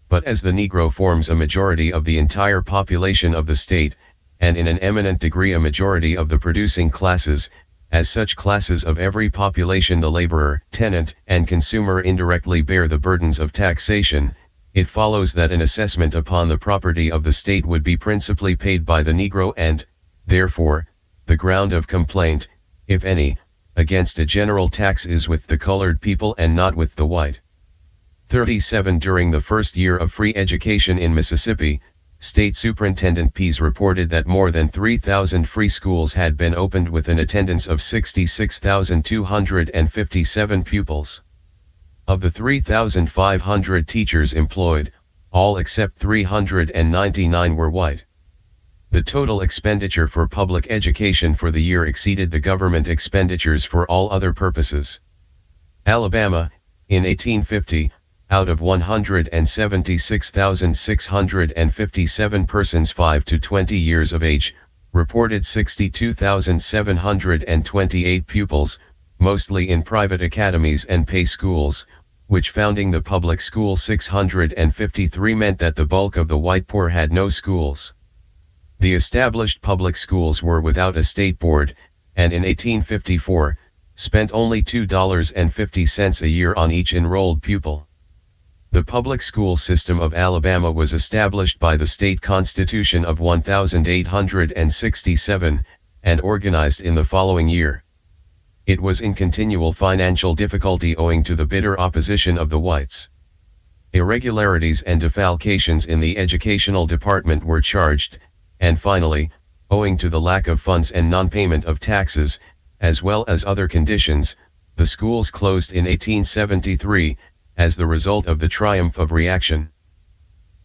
But as the Negro forms a majority of the entire population of the state, and in an eminent degree a majority of the producing classes, as such classes of every population, the laborer, tenant, and consumer indirectly bear the burdens of taxation, it follows that an assessment upon the property of the state would be principally paid by the Negro and, therefore, the ground of complaint, if any, against a general tax is with the colored people and not with the white. 37 During the first year of free education in Mississippi, State Superintendent Pease reported that more than 3,000 free schools had been opened with an attendance of 66,257 pupils. Of the 3,500 teachers employed, all except 399 were white. The total expenditure for public education for the year exceeded the government expenditures for all other purposes. Alabama, in 1850, out of 176,657 persons 5 to 20 years of age, reported 62,728 pupils, mostly in private academies and pay schools, which founding the public school 653 meant that the bulk of the white poor had no schools. The established public schools were without a state board, and in 1854, spent only $2.50 a year on each enrolled pupil. The public school system of Alabama was established by the state constitution of 1867, and organized in the following year. It was in continual financial difficulty owing to the bitter opposition of the whites. Irregularities and defalcations in the educational department were charged, and finally, owing to the lack of funds and non-payment of taxes, as well as other conditions, the schools closed in 1873, as the result of the triumph of reaction.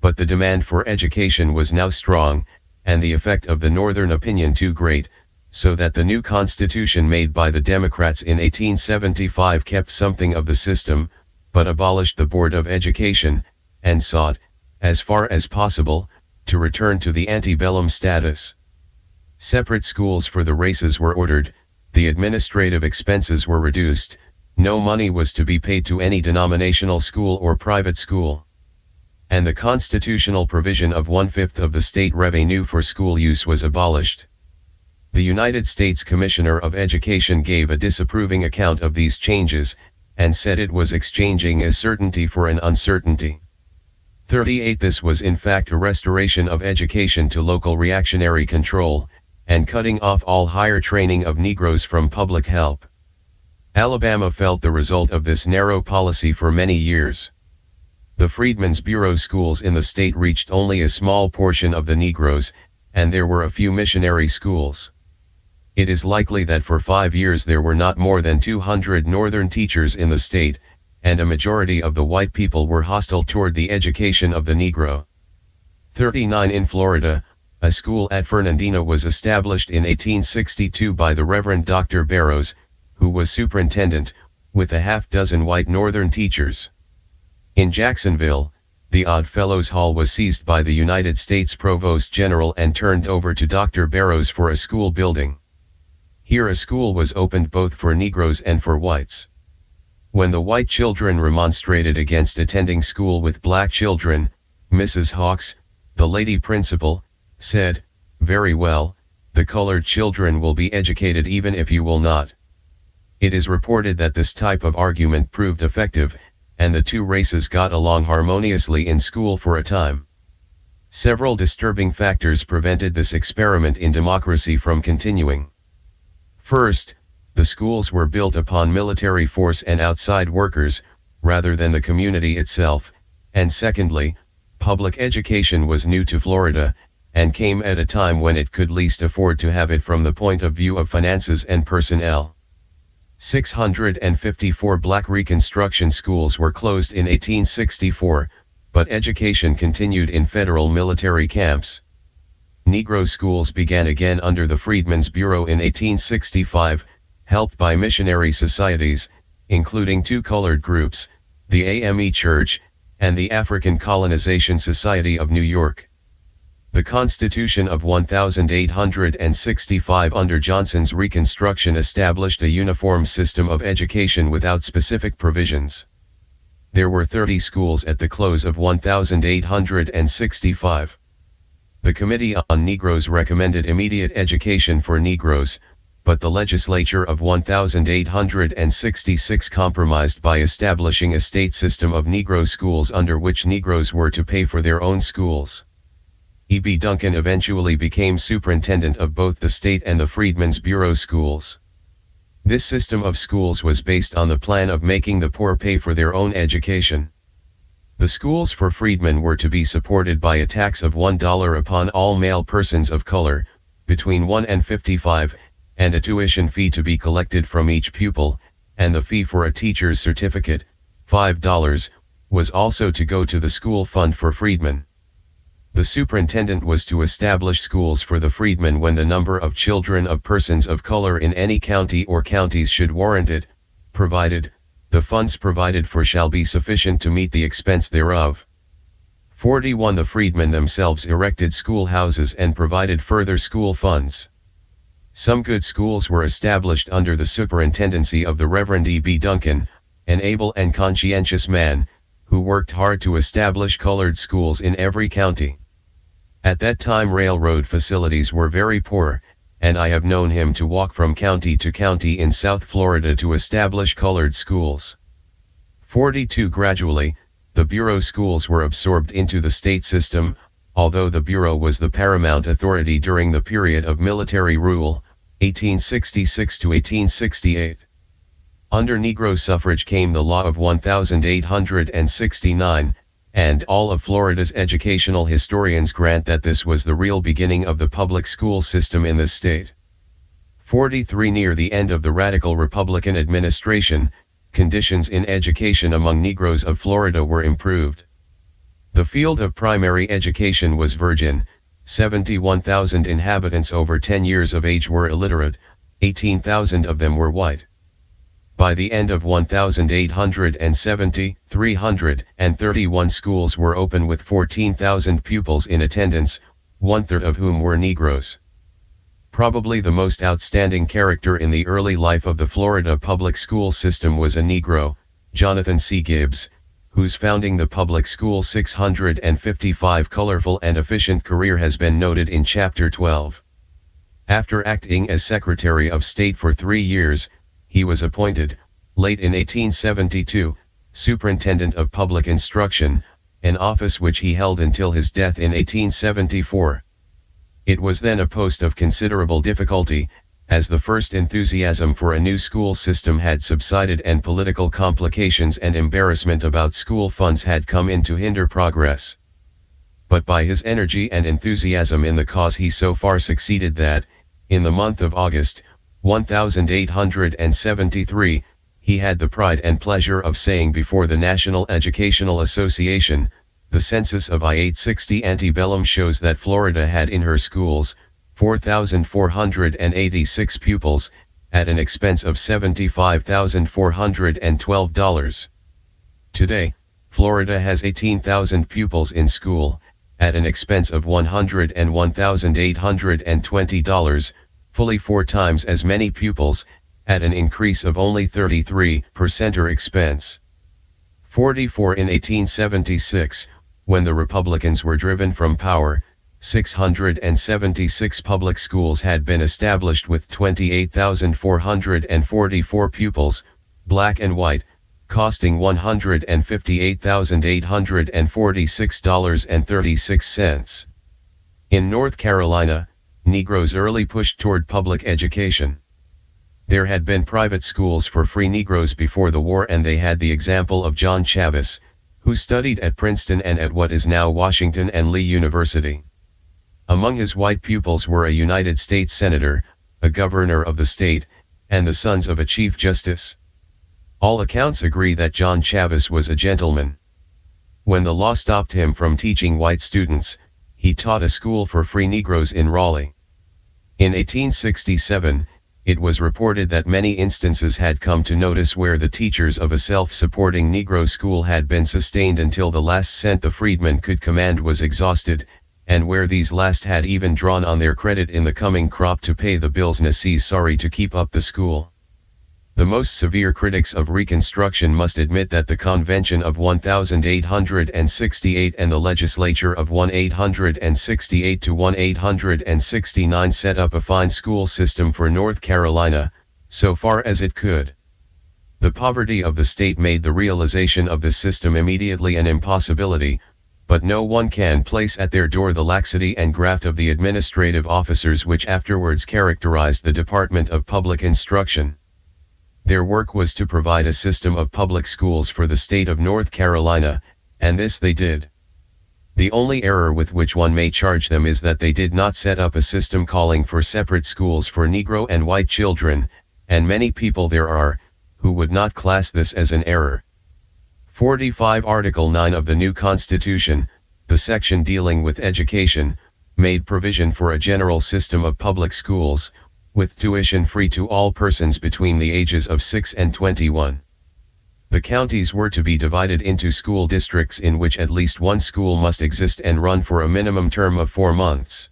But the demand for education was now strong, and the effect of the Northern opinion too great, so that the new constitution made by the Democrats in 1875 kept something of the system, but abolished the Board of Education, and sought, as far as possible, to return to the antebellum status. Separate schools for the races were ordered, the administrative expenses were reduced, no money was to be paid to any denominational school or private school. And the constitutional provision of 1/5 of the state revenue for school use was abolished. The United States Commissioner of Education gave a disapproving account of these changes, and said it was exchanging a certainty for an uncertainty. 38 This was in fact a restoration of education to local reactionary control, and cutting off all higher training of Negroes from public help. Alabama felt the result of this narrow policy for many years. The Freedmen's Bureau schools in the state reached only a small portion of the Negroes, and there were a few missionary schools. It is likely that for 5 years there were not more than 200 Northern teachers in the state, and a majority of the white people were hostile toward the education of the Negro. 39 In Florida, a school at Fernandina was established in 1862 by the Reverend Dr. Barrows, who was superintendent, with a half-dozen white Northern teachers. In Jacksonville, the Odd Fellows Hall was seized by the United States Provost General and turned over to Dr. Barrows for a school building. Here a school was opened both for Negroes and for whites. When the white children remonstrated against attending school with black children, Mrs. Hawks, the lady principal, said, "Very well, the colored children will be educated even if you will not." It is reported that this type of argument proved effective, and the two races got along harmoniously in school for a time. Several disturbing factors prevented this experiment in democracy from continuing. First, the schools were built upon military force and outside workers, rather than the community itself, and secondly, public education was new to Florida, and came at a time when it could least afford to have it from the point of view of finances and personnel. 654 black Reconstruction schools were closed in 1864, but education continued in federal military camps. Negro schools began again under the Freedmen's Bureau in 1865, helped by missionary societies, including two colored groups, the AME Church, and the African Colonization Society of New York. The Constitution of 1865 under Johnson's Reconstruction established a uniform system of education without specific provisions. There were 30 schools at the close of 1865. The Committee on Negroes recommended immediate education for Negroes, but the legislature of 1866 compromised by establishing a state system of Negro schools under which Negroes were to pay for their own schools. E.B. Duncan eventually became superintendent of both the state and the Freedmen's Bureau schools. This system of schools was based on the plan of making the poor pay for their own education. The schools for freedmen were to be supported by a tax of $1 upon all male persons of color, between 1 and 55, and a tuition fee to be collected from each pupil, and the fee for a teacher's certificate, $5, was also to go to the school fund for freedmen. The superintendent was to establish schools for the freedmen when the number of children of persons of color in any county or counties should warrant it, provided, the funds provided for shall be sufficient to meet the expense thereof. 41 The freedmen themselves erected schoolhouses and provided further school funds. Some good schools were established under the superintendency of the Reverend E.B. Duncan, an able and conscientious man, who worked hard to establish colored schools in every county. At that time railroad facilities were very poor, and I have known him to walk from county to county in South Florida to establish colored schools. 42 Gradually, the Bureau schools were absorbed into the state system, although the Bureau was the paramount authority during the period of military rule, 1866 to 1868. Under Negro suffrage came the law of 1869, and all of Florida's educational historians grant that this was the real beginning of the public school system in the state. 43 Near the end of the radical Republican administration, conditions in education among Negroes of Florida were improved. The field of primary education was virgin, 71,000 inhabitants over 10 years of age were illiterate, 18,000 of them were white. By the end of 1870, 331 schools were open with 14,000 pupils in attendance, one-third of whom were Negroes. Probably the most outstanding character in the early life of the Florida public school system was a Negro, Jonathan C. Gibbs, whose founding the public school 655 colorful and efficient career has been noted in Chapter 12. After acting as Secretary of State for 3 years, he was appointed, late in 1872, Superintendent of Public Instruction, an office which he held until his death in 1874. It was then a post of considerable difficulty, as the first enthusiasm for a new school system had subsided and political complications and embarrassment about school funds had come in to hinder progress. But by his energy and enthusiasm in the cause he so far succeeded that, in the month of August, 1873, he had the pride and pleasure of saying before the National Educational Association, "The census of I-860 antebellum shows that Florida had in her schools, 4,486 pupils, at an expense of $75,412. Today, Florida has 18,000 pupils in school, at an expense of $101,820, fully 4 times as many pupils, at an increase of only 33% or expense. 44 in 1876, when the Republicans were driven from power, 676 public schools had been established with 28,444 pupils, black and white, costing $158,846.36. In North Carolina, Negroes early pushed toward public education. There had been private schools for free Negroes before the war, and they had the example of John Chavis, who studied at Princeton and at what is now Washington and Lee University. Among his white pupils were a United States Senator, a governor of the state, and the sons of a Chief Justice. All accounts agree that John Chavis was a gentleman. When the law stopped him from teaching white students, he taught a school for free Negroes in Raleigh. In 1867, it was reported that many instances had come to notice where the teachers of a self-supporting Negro school had been sustained until the last cent the freedmen could command was exhausted, and where these last had even drawn on their credit in the coming crop to pay the bills necessary to keep up the school. The most severe critics of Reconstruction must admit that the Convention of 1868 and the legislature of 1868 to 1869 set up a fine school system for North Carolina, so far as it could. The poverty of the state made the realization of this system immediately an impossibility, but no one can place at their door the laxity and graft of the administrative officers which afterwards characterized the Department of Public Instruction. Their work was to provide a system of public schools for the state of North Carolina, and this they did. The only error with which one may charge them is that they did not set up a system calling for separate schools for Negro and white children, and many people there are, who would not class this as an error. 45 Article 9 of the new Constitution, the section dealing with education, made provision for a general system of public schools, with tuition free to all persons between the ages of 6 and 21. The counties were to be divided into school districts in which at least one school must exist and run for a minimum term of 4 months.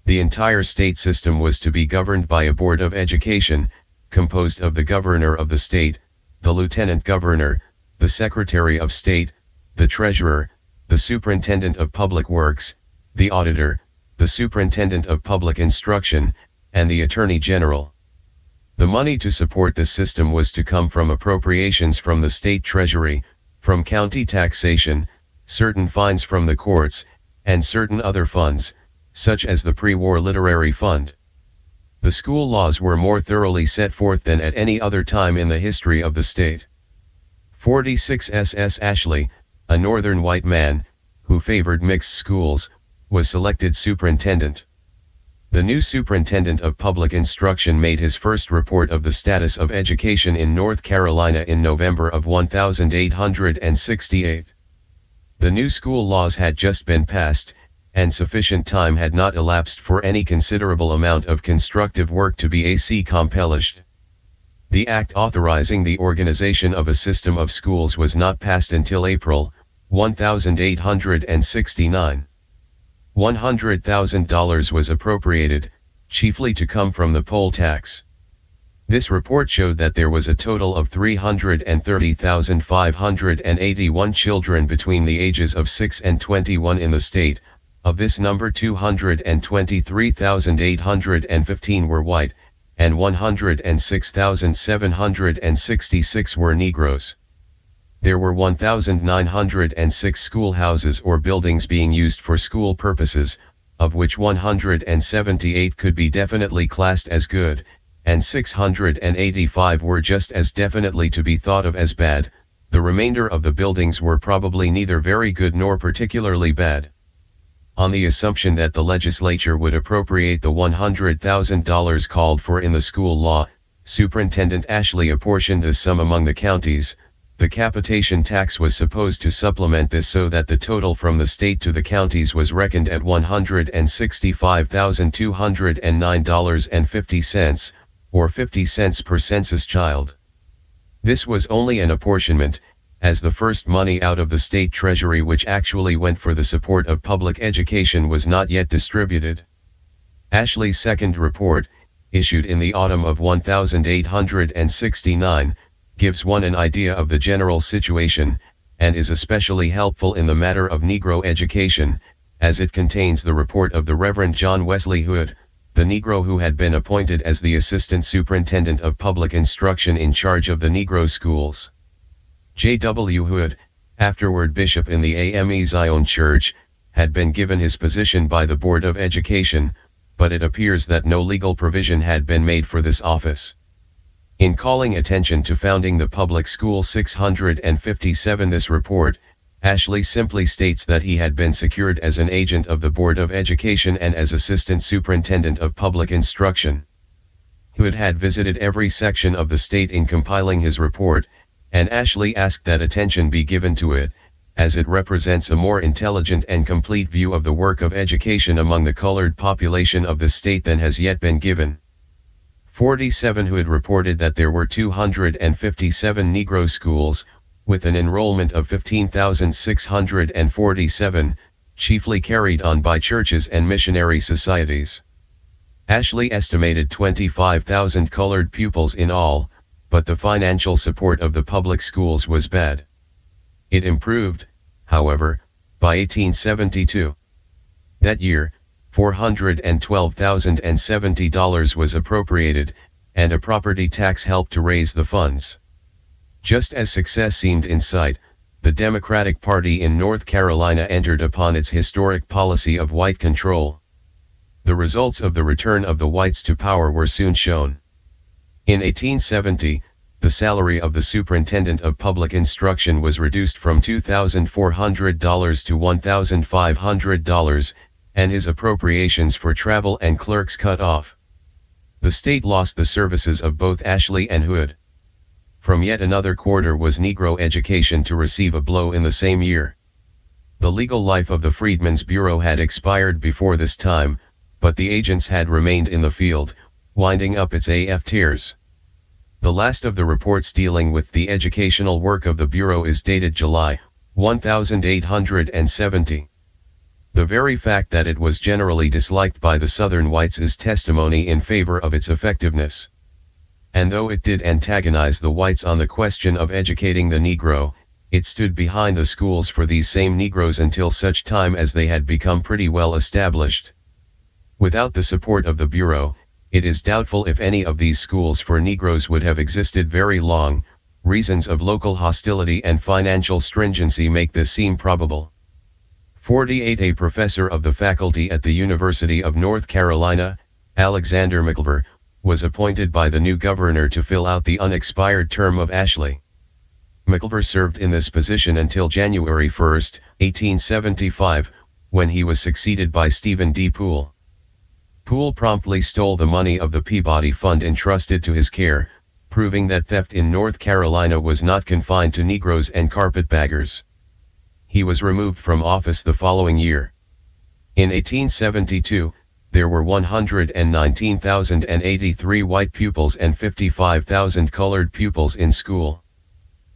The entire state system was to be governed by a Board of Education, composed of the governor of the state, the lieutenant governor, the Secretary of State, the treasurer, the superintendent of public works, the auditor, the superintendent of public instruction, and the Attorney General. The money to support this system was to come from appropriations from the state treasury, from county taxation, certain fines from the courts, and certain other funds, such as the pre-war literary fund. The school laws were more thoroughly set forth than at any other time in the history of the state. 46 S.S. Ashley, a northern white man, who favored mixed schools, was selected superintendent. The new superintendent of public instruction made his first report of the status of education in North Carolina in November of 1868. The new school laws had just been passed, and sufficient time had not elapsed for any considerable amount of constructive work to be accomplished. The act authorizing the organization of a system of schools was not passed until April 1869. $100,000 was appropriated, chiefly to come from the poll tax. This report showed that there was a total of 330,581 children between the ages of 6 and 21 in the state. Of this number, 223,815 were white, and 106,766 were Negroes. There were 1,906 schoolhouses or buildings being used for school purposes, of which 178 could be definitely classed as good, and 685 were just as definitely to be thought of as bad. The remainder of the buildings were probably neither very good nor particularly bad. On the assumption that the legislature would appropriate the $100,000 called for in the school law, Superintendent Ashley apportioned this sum among the counties. The capitation tax was supposed to supplement this so that the total from the state to the counties was reckoned at $165,209.50, or 50 cents per census child. This was only an apportionment, as the first money out of the state treasury which actually went for the support of public education was not yet distributed. Ashley's second report, issued in the autumn of 1869, gives one an idea of the general situation, and is especially helpful in the matter of Negro education, as it contains the report of the Reverend John Wesley Hood, the Negro who had been appointed as the Assistant Superintendent of Public Instruction in charge of the Negro schools. J. W. Hood, afterward bishop in the AME Zion Church, had been given his position by the Board of Education, but it appears that no legal provision had been made for this office. In calling attention to founding the public school 657, this report, Ashley simply states that he had been secured as an agent of the Board of Education and as Assistant Superintendent of Public Instruction. Hood had visited every section of the state in compiling his report, and Ashley asked that attention be given to it, as it represents a more intelligent and complete view of the work of education among the colored population of the state than has yet been given. 47 Hood reported that there were 257 Negro schools, with an enrollment of 15,647, chiefly carried on by churches and missionary societies. Ashley estimated 25,000 colored pupils in all, but the financial support of the public schools was bad. It improved, however, by 1872. That year, $412,070 was appropriated, and a property tax helped to raise the funds. Just as success seemed in sight, the Democratic Party in North Carolina entered upon its historic policy of white control. The results of the return of the whites to power were soon shown. In 1870, the salary of the Superintendent of Public Instruction was reduced from $2,400 to $1,500, and his appropriations for travel and clerks cut off. The state lost the services of both Ashley and Hood. From yet another quarter was Negro education to receive a blow in the same year. The legal life of the Freedmen's Bureau had expired before this time, but the agents had remained in the field, winding up its tiers. The last of the reports dealing with the educational work of the Bureau is dated July 1870. The very fact that it was generally disliked by the Southern whites is testimony in favor of its effectiveness. And though it did antagonize the whites on the question of educating the Negro, it stood behind the schools for these same Negroes until such time as they had become pretty well established. Without the support of the Bureau, it is doubtful if any of these schools for Negroes would have existed very long. Reasons of local hostility and financial stringency make this seem probable. 48 A professor of the faculty at the University of North Carolina, Alexander McIlver, was appointed by the new governor to fill out the unexpired term of Ashley. McIlver served in this position until January 1, 1875, when he was succeeded by Stephen D. Poole. Poole promptly stole the money of the Peabody Fund entrusted to his care, proving that theft in North Carolina was not confined to Negroes and carpetbaggers. He was removed from office the following year. In 1872, there were 119,083 white pupils and 55,000 colored pupils in school.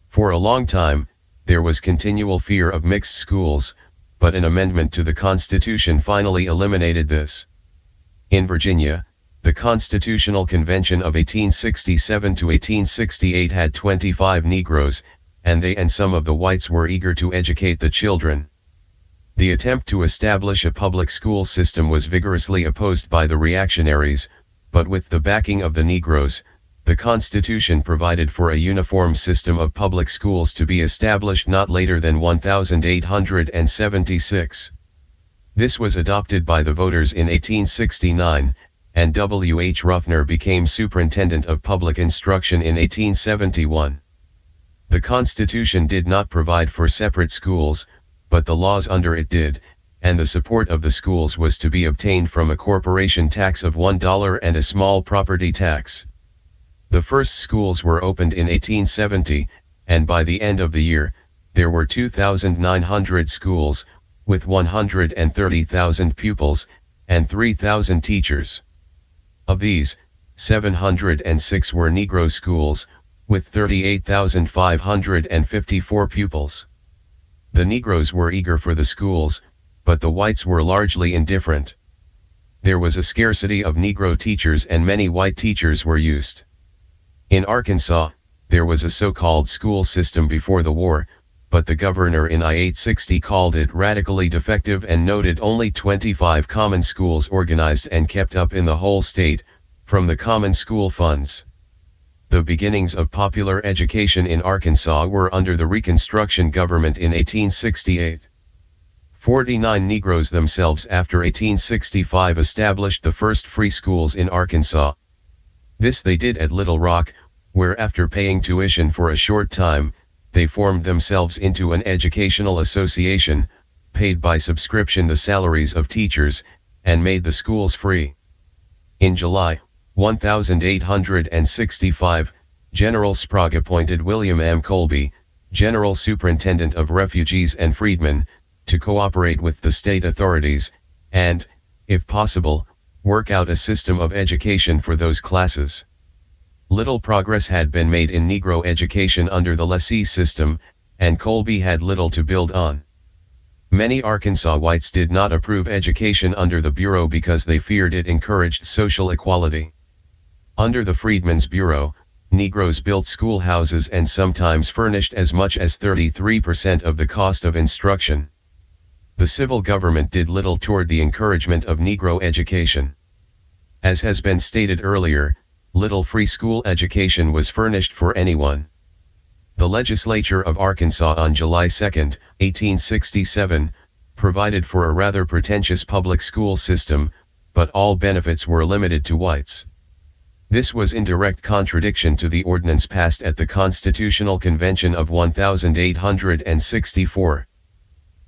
For a long time, there was continual fear of mixed schools, but an amendment to the Constitution finally eliminated this. In Virginia, the Constitutional Convention of 1867 to 1868 had 25 Negroes, and they and some of the whites were eager to educate the children. The attempt to establish a public school system was vigorously opposed by the reactionaries, but with the backing of the Negroes, the Constitution provided for a uniform system of public schools to be established not later than 1876. This was adopted by the voters in 1869, and W. H. Ruffner became Superintendent of Public Instruction in 1871. The Constitution did not provide for separate schools, but the laws under it did, and the support of the schools was to be obtained from a corporation tax of $1 and a small property tax. The first schools were opened in 1870, and by the end of the year, there were 2,900 schools, with 130,000 pupils, and 3,000 teachers. Of these, 706 were Negro schools, with 38,554 pupils. The Negroes were eager for the schools, but the whites were largely indifferent. There was a scarcity of Negro teachers and many white teachers were used. In Arkansas, there was a so-called school system before the war, but the governor in I-860 called it radically defective and noted only 25 common schools organized and kept up in the whole state, from the common school funds. The beginnings of popular education in Arkansas were under the Reconstruction government in 1868. 49 Negroes themselves after 1865 established the first free schools in Arkansas. This they did at Little Rock, where after paying tuition for a short time, they formed themselves into an educational association, paid by subscription the salaries of teachers, and made the schools free. In July 1865, General Sprague appointed William M. Colby, General Superintendent of Refugees and Freedmen, to cooperate with the state authorities, and, if possible, work out a system of education for those classes. Little progress had been made in Negro education under the lessee system, and Colby had little to build on. Many Arkansas whites did not approve education under the Bureau because they feared it encouraged social equality. Under the Freedmen's Bureau, Negroes built schoolhouses and sometimes furnished as much as 33% of the cost of instruction. The civil government did little toward the encouragement of Negro education. As has been stated earlier, little free school education was furnished for anyone. The legislature of Arkansas on July 2, 1867, provided for a rather pretentious public school system, but all benefits were limited to whites. This was in direct contradiction to the ordinance passed at the Constitutional Convention of 1864.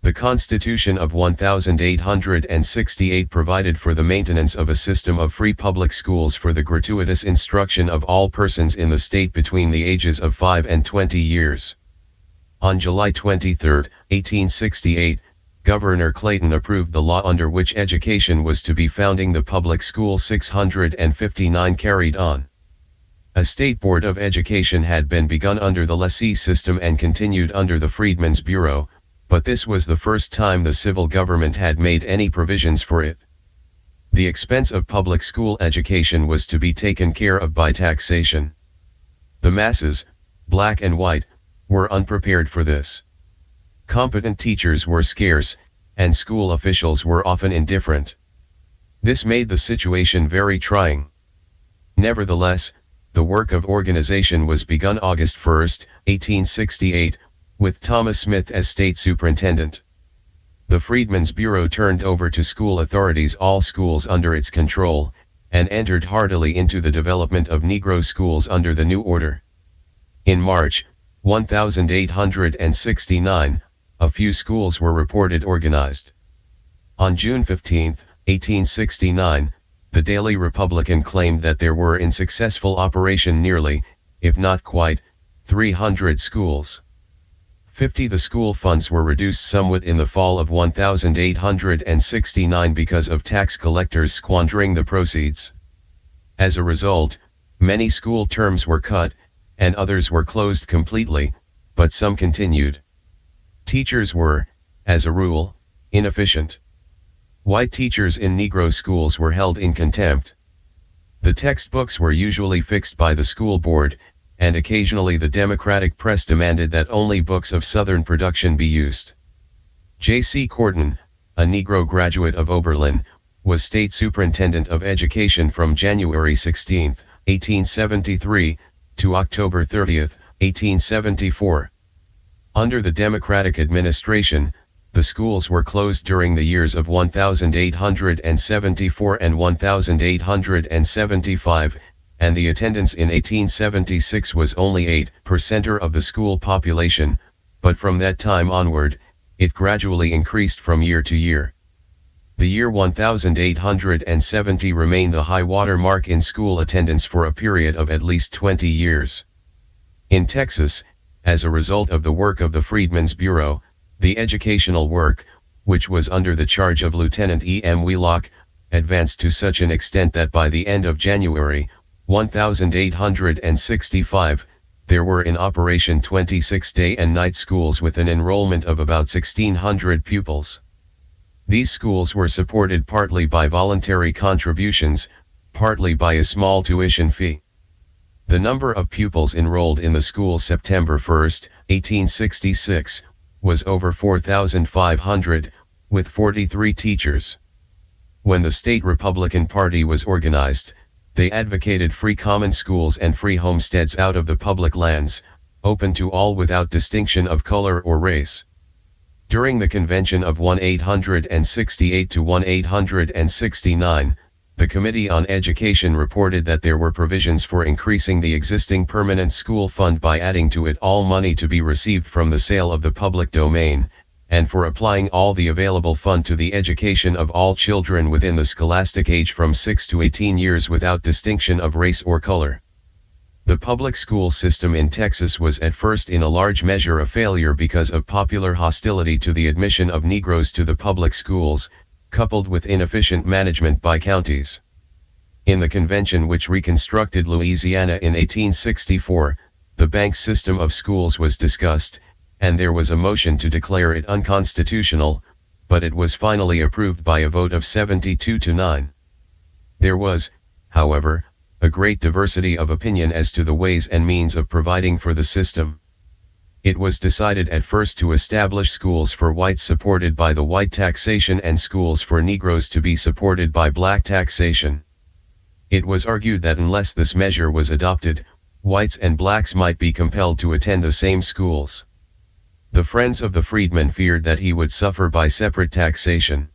The Constitution of 1868 provided for the maintenance of a system of free public schools for the gratuitous instruction of all persons in the state between the ages of 5 and 20 years. On July 23, 1868, Governor Clayton approved the law under which education was to be founding the public school 659 carried on. A state board of education had been begun under the lessee system and continued under the Freedmen's Bureau, but this was the first time the civil government had made any provisions for it. The expense of public school education was to be taken care of by taxation. The masses, black and white, were unprepared for this. Competent teachers were scarce, and school officials were often indifferent. This made the situation very trying. Nevertheless, the work of organization was begun August 1, 1868, with Thomas Smith as state superintendent. The Freedmen's Bureau turned over to school authorities all schools under its control, and entered heartily into the development of Negro schools under the new order. In March 1869, a few schools were reported organized. On June 15, 1869, the Daily Republican claimed that there were in successful operation nearly, if not quite, 300 schools. 50. The school funds were reduced somewhat in the fall of 1869 because of tax collectors squandering the proceeds. As a result, many school terms were cut, and others were closed completely, but some continued. Teachers were, as a rule, inefficient. White teachers in Negro schools were held in contempt. The textbooks were usually fixed by the school board, and occasionally the Democratic press demanded that only books of Southern production be used. J.C. Corton, a Negro graduate of Oberlin, was state superintendent of education from January 16, 1873, to October 30, 1874. Under the Democratic administration, the schools were closed during the years of 1874 and 1875, and the attendance in 1876 was only 8% of the school population, but from that time onward, it gradually increased from year to year. The year 1870 remained the high water mark in school attendance for a period of at least 20 years. In Texas, as a result of the work of the Freedmen's Bureau, the educational work, which was under the charge of Lieutenant E. M. Wheelock, advanced to such an extent that by the end of January 1865, there were in operation 26 day and night schools with an enrollment of about 1,600 pupils. These schools were supported partly by voluntary contributions, partly by a small tuition fee. The number of pupils enrolled in the school September 1, 1866, was over 4,500, with 43 teachers. When the state Republican Party was organized, they advocated free common schools and free homesteads out of the public lands, open to all without distinction of color or race. During the convention of 1868 to 1869, the Committee on Education reported that there were provisions for increasing the existing permanent school fund by adding to it all money to be received from the sale of the public domain, and for applying all the available fund to the education of all children within the scholastic age from 6 to 18 years without distinction of race or color. The public school system in Texas was at first in a large measure a failure because of popular hostility to the admission of Negroes to the public schools, coupled with inefficient management by counties. In the convention which reconstructed Louisiana in 1864, the bank system of schools was discussed, and there was a motion to declare it unconstitutional, but it was finally approved by a vote of 72 to 9. There was, however, a great diversity of opinion as to the ways and means of providing for the system. It was decided at first to establish schools for whites supported by the white taxation and schools for Negroes to be supported by black taxation. It was argued that unless this measure was adopted, whites and blacks might be compelled to attend the same schools. The friends of the freedman feared that he would suffer by separate taxation.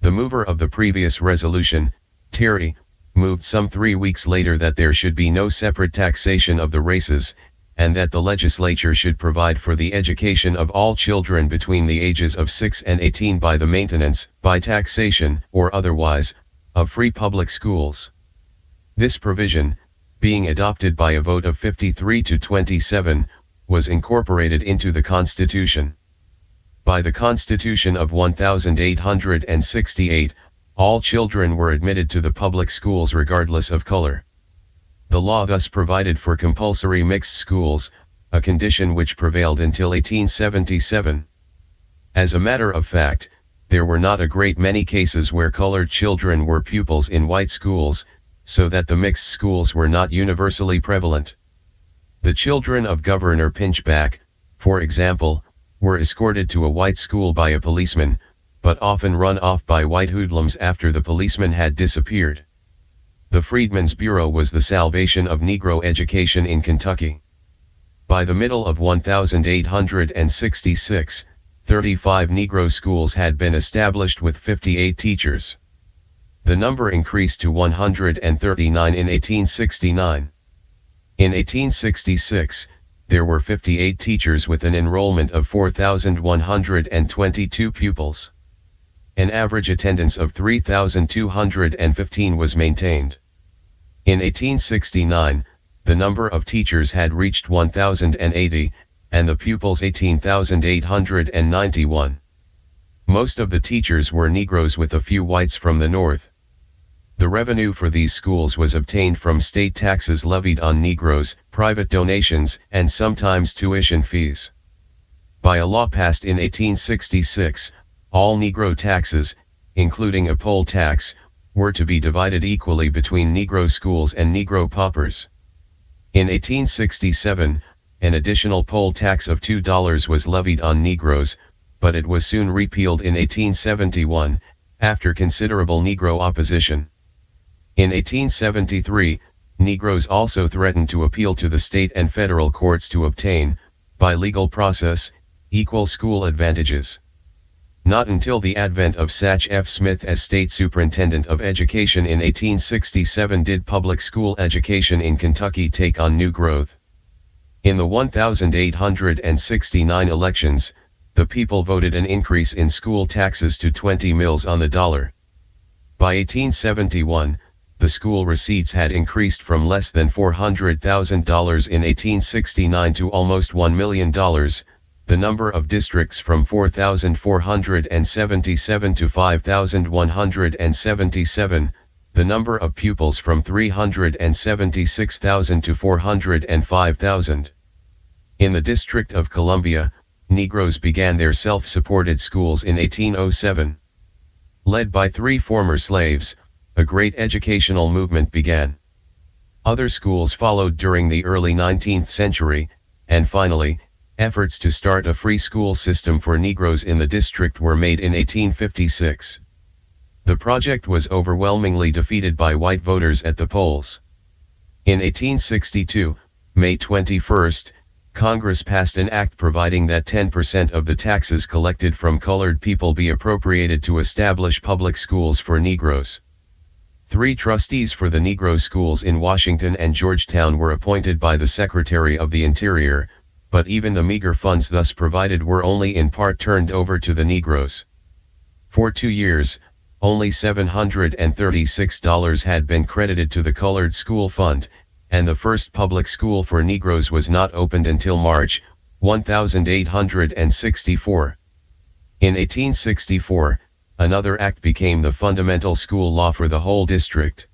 The mover of the previous resolution, Terry, moved some 3 weeks later that there should be no separate taxation of the races, and that the legislature should provide for the education of all children between the ages of 6 and 18 by the maintenance, by taxation, or otherwise, of free public schools. This provision, being adopted by a vote of 53 to 27, was incorporated into the Constitution. By the Constitution of 1868, all children were admitted to the public schools regardless of color. The law thus provided for compulsory mixed schools, a condition which prevailed until 1877. As a matter of fact, there were not a great many cases where colored children were pupils in white schools, so that the mixed schools were not universally prevalent. The children of Governor Pinchback, for example, were escorted to a white school by a policeman, but often run off by white hoodlums after the policeman had disappeared. The Freedmen's Bureau was the salvation of Negro education in Kentucky. By the middle of 1866, 35 Negro schools had been established with 58 teachers. The number increased to 139 in 1869. In 1866, there were 58 teachers with an enrollment of 4,122 pupils. An average attendance of 3,215 was maintained. In 1869, the number of teachers had reached 1,080, and the pupils 18,891. Most of the teachers were Negroes with a few whites from the north. The revenue for these schools was obtained from state taxes levied on Negroes, private donations, and sometimes tuition fees. By a law passed in 1866, all Negro taxes, including a poll tax, were to be divided equally between Negro schools and Negro paupers. In 1867, an additional poll tax of $2 was levied on Negroes, but it was soon repealed in 1871, after considerable Negro opposition. In 1873, Negroes also threatened to appeal to the state and federal courts to obtain, by legal process, equal school advantages. Not until the advent of Satch F. Smith as State Superintendent of Education in 1867 did public school education in Kentucky take on new growth. In the 1869 elections, the people voted an increase in school taxes to 20 mills on the dollar. By 1871, the school receipts had increased from less than $400,000 in 1869 to almost $1 million, the number of districts from 4,477 to 5,177, the number of pupils from 376,000 to 405,000. In the District of Columbia, Negroes began their self-supported schools in 1807. Led by 3 former slaves, a great educational movement began. Other schools followed during the early 19th century, and finally, efforts to start a free school system for Negroes in the district were made in 1856. The project was overwhelmingly defeated by white voters at the polls. In 1862, May 21, Congress passed an act providing that 10% of the taxes collected from colored people be appropriated to establish public schools for Negroes. 3 trustees for the Negro schools in Washington and Georgetown were appointed by the Secretary of the Interior, but even the meager funds thus provided were only in part turned over to the Negroes. For 2 years, only $736 had been credited to the Colored School Fund, and the first public school for Negroes was not opened until March 1864. In 1864, another act became the fundamental school law for the whole district.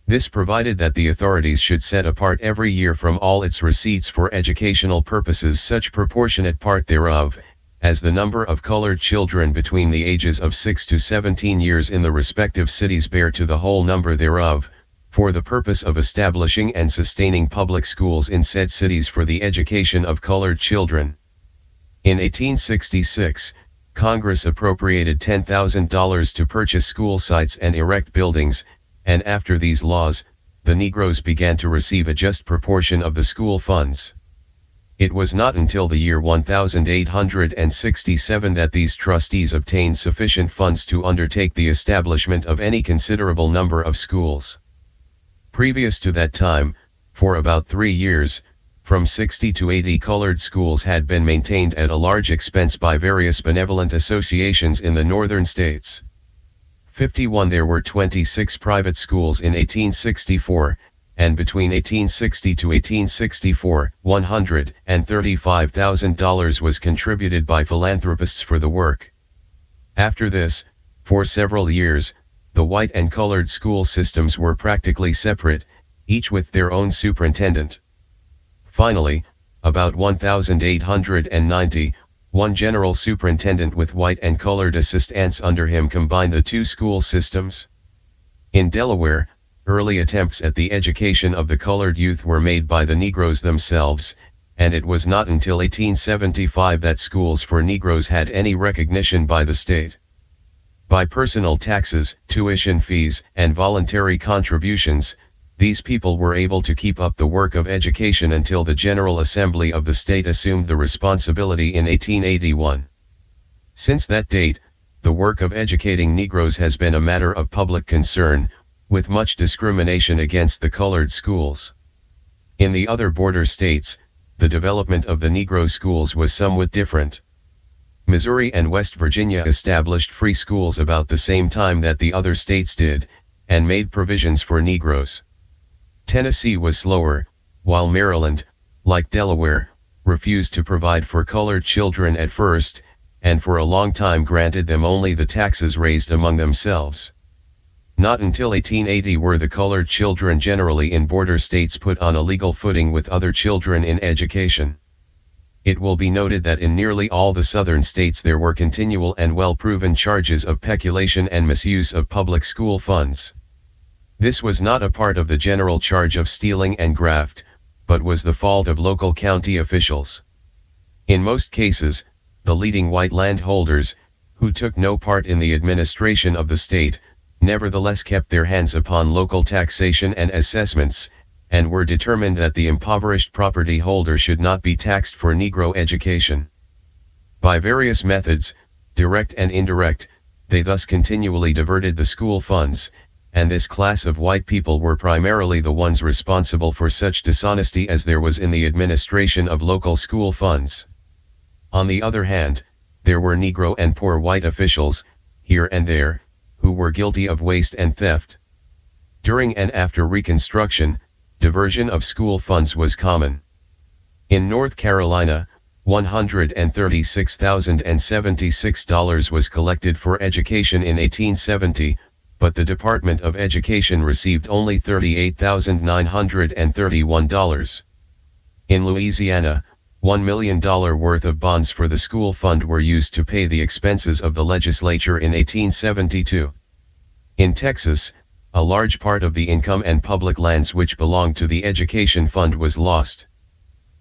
This provided that the authorities should set apart every year from all its receipts for educational purposes such proportionate part thereof, as the number of colored children between the ages of 6 to 17 years in the respective cities bear to the whole number thereof, for the purpose of establishing and sustaining public schools in said cities for the education of colored children. In 1866, Congress appropriated $10,000 to purchase school sites and erect buildings, and after these laws, the Negroes began to receive a just proportion of the school funds. It was not until the year 1867 that these trustees obtained sufficient funds to undertake the establishment of any considerable number of schools. Previous to that time, for about 3 years, from 60 to 80 colored schools had been maintained at a large expense by various benevolent associations in the northern states. 51 There were 26 private schools in 1864, and between 1860 to 1864, $135,000 was contributed by philanthropists for the work. After this, for several years, the white and colored school systems were practically separate, each with their own superintendent. Finally, about 1890, one general superintendent with white and colored assistants under him combined the 2 school systems. In Delaware, early attempts at the education of the colored youth were made by the Negroes themselves, and it was not until 1875 that schools for Negroes had any recognition by the state. By personal taxes, tuition fees, and voluntary contributions, these people were able to keep up the work of education until the General Assembly of the state assumed the responsibility in 1881. Since that date, the work of educating Negroes has been a matter of public concern, with much discrimination against the colored schools. In the other border states, the development of the Negro schools was somewhat different. Missouri and West Virginia established free schools about the same time that the other states did, and made provisions for Negroes. Tennessee was slower, while Maryland, like Delaware, refused to provide for colored children at first, and for a long time granted them only the taxes raised among themselves. Not until 1880 were the colored children generally in border states put on a legal footing with other children in education. It will be noted that in nearly all the southern states there were continual and well-proven charges of peculation and misuse of public school funds. This was not a part of the general charge of stealing and graft, but was the fault of local county officials. In most cases, the leading white landholders, who took no part in the administration of the state, nevertheless kept their hands upon local taxation and assessments, and were determined that the impoverished property holder should not be taxed for Negro education. By various methods, direct and indirect, they thus continually diverted the school funds, and this class of white people were primarily the ones responsible for such dishonesty as there was in the administration of local school funds. On the other hand, there were Negro and poor white officials, here and there, who were guilty of waste and theft. During and after Reconstruction, diversion of school funds was common. In North Carolina, $136,076 was collected for education in 1870, but the Department of Education received only $38,931. In Louisiana, $1 million worth of bonds for the school fund were used to pay the expenses of the legislature in 1872. In Texas, a large part of the income and public lands which belonged to the education fund was lost.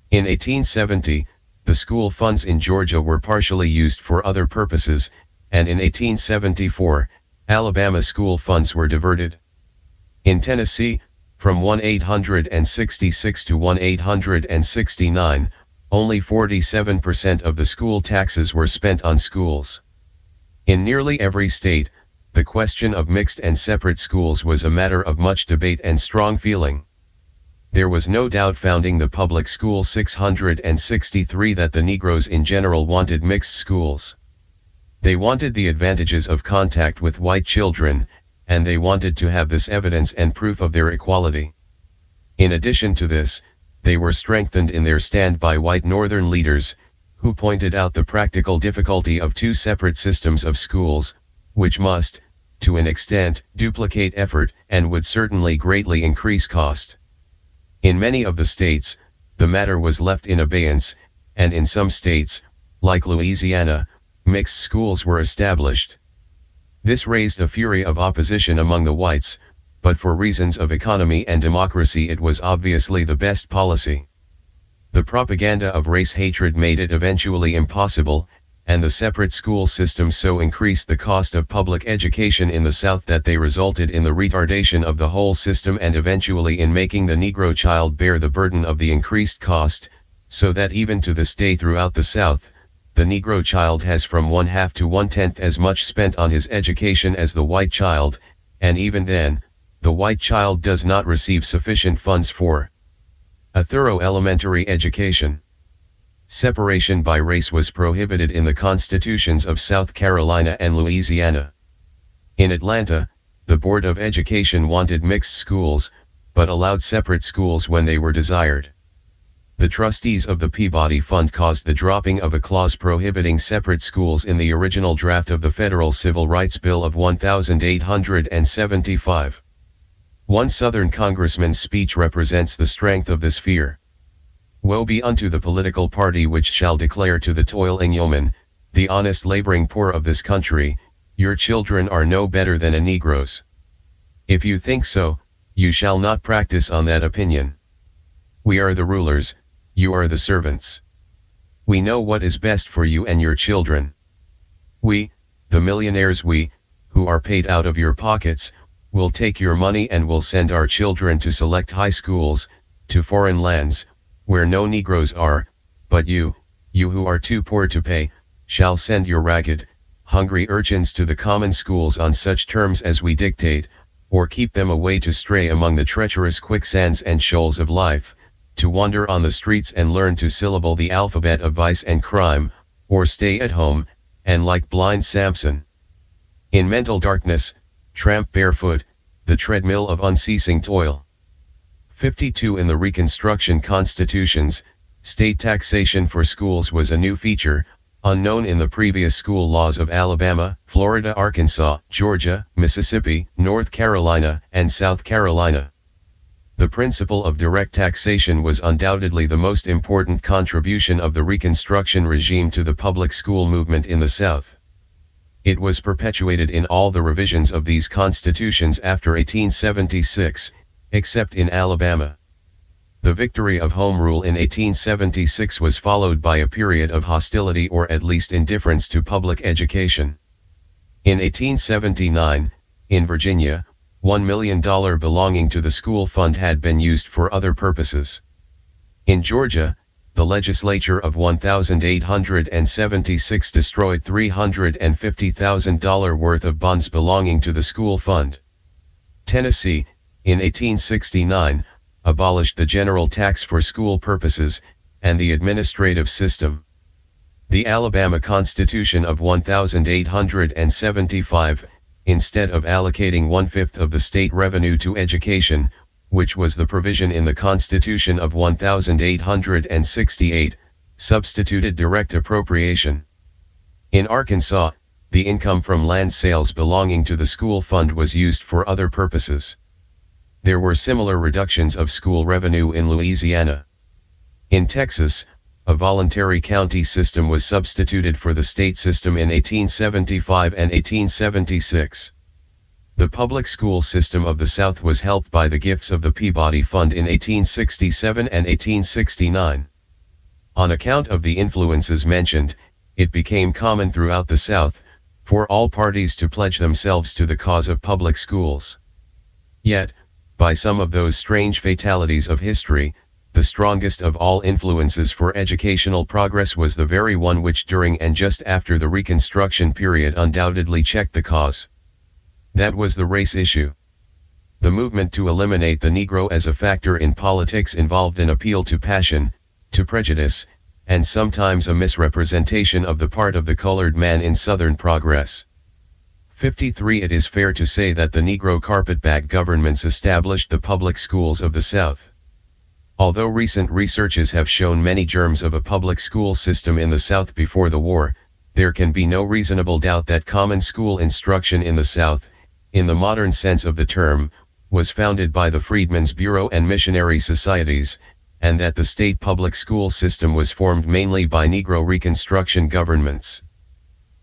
In 1870, the school funds in Georgia were partially used for other purposes, and in 1874, Alabama school funds were diverted. In Tennessee, from 1866 to 1869, only 47% of the school taxes were spent on schools. In nearly every state, the question of mixed and separate schools was a matter of much debate and strong feeling. There was no doubt founding the public school 663 that the Negroes in general wanted mixed schools. They wanted the advantages of contact with white children, and they wanted to have this evidence and proof of their equality. In addition to this, they were strengthened in their stand by white Northern leaders, who pointed out the practical difficulty of two separate systems of schools, which must, to an extent, duplicate effort and would certainly greatly increase cost. In many of the states, the matter was left in abeyance, and in some states, like Louisiana, mixed schools were established. This raised a fury of opposition among the whites, but for reasons of economy and democracy it was obviously the best policy. The propaganda of race hatred made it eventually impossible, and the separate school system so increased the cost of public education in the South that they resulted in the retardation of the whole system and eventually in making the Negro child bear the burden of the increased cost, so that even to this day throughout the South, the Negro child has from 1/2 to 1/10 as much spent on his education as the white child, and even then, the white child does not receive sufficient funds for a thorough elementary education. Separation by race was prohibited in the constitutions of South Carolina and Louisiana. In Atlanta, the Board of Education wanted mixed schools, but allowed separate schools when they were desired. The trustees of the Peabody Fund caused the dropping of a clause prohibiting separate schools in the original draft of the Federal Civil Rights Bill of 1875. One Southern congressman's speech represents the strength of this fear. Woe be unto the political party which shall declare to the toiling yeoman, the honest laboring poor of this country, your children are no better than a Negro's. If you think so, you shall not practice on that opinion. We are the rulers, you are the servants. We know what is best for you and your children. We, the millionaires who are paid out of your pockets, will take your money and will send our children to select high schools, to foreign lands, where no Negroes are, but you who are too poor to pay, shall send your ragged, hungry urchins to the common schools on such terms as we dictate, or keep them away to stray among the treacherous quicksands and shoals of life, to wander on the streets and learn to syllable the alphabet of vice and crime, or stay at home, and like blind Samson, in mental darkness, tramp barefoot, the treadmill of unceasing toil. 52 In the Reconstruction constitutions, State taxation for schools was a new feature, unknown in the previous school laws of Alabama, Florida, Arkansas, Georgia, Mississippi, North Carolina, and South Carolina. The principle of direct taxation was undoubtedly the most important contribution of the Reconstruction regime to the public school movement in the South. It was perpetuated in all the revisions of these constitutions after 1876, except in Alabama. The victory of Home Rule in 1876 was followed by a period of hostility or at least indifference to public education. In 1879, in Virginia, $1 million belonging to the school fund had been used for other purposes. In Georgia, the legislature of 1876 destroyed $350,000 worth of bonds belonging to the school fund. Tennessee, in 1869, abolished the general tax for school purposes, and the administrative system. The Alabama Constitution of 1875, instead of allocating 1/5 of the state revenue to education, which was the provision in the Constitution of 1868, substituted direct appropriation. In Arkansas, the income from land sales belonging to the school fund was used for other purposes. There were similar reductions of school revenue in Louisiana. In Texas, a voluntary county system was substituted for the state system in 1875 and 1876. The public school system of the South was helped by the gifts of the Peabody Fund in 1867 and 1869. On account of the influences mentioned, it became common throughout the South, for all parties to pledge themselves to the cause of public schools. Yet, by some of those strange fatalities of history, the strongest of all influences for educational progress was the very one which during and just after the Reconstruction period undoubtedly checked the cause. That was the race issue. The movement to eliminate the Negro as a factor in politics involved an appeal to passion, to prejudice, and sometimes a misrepresentation of the part of the colored man in Southern progress. 53. It is fair to say that the Negro carpetbag governments established the public schools of the South. Although recent researches have shown many germs of a public school system in the South before the war, there can be no reasonable doubt that common school instruction in the South, in the modern sense of the term, was founded by the Freedmen's Bureau and missionary societies, and that the state public school system was formed mainly by Negro Reconstruction governments.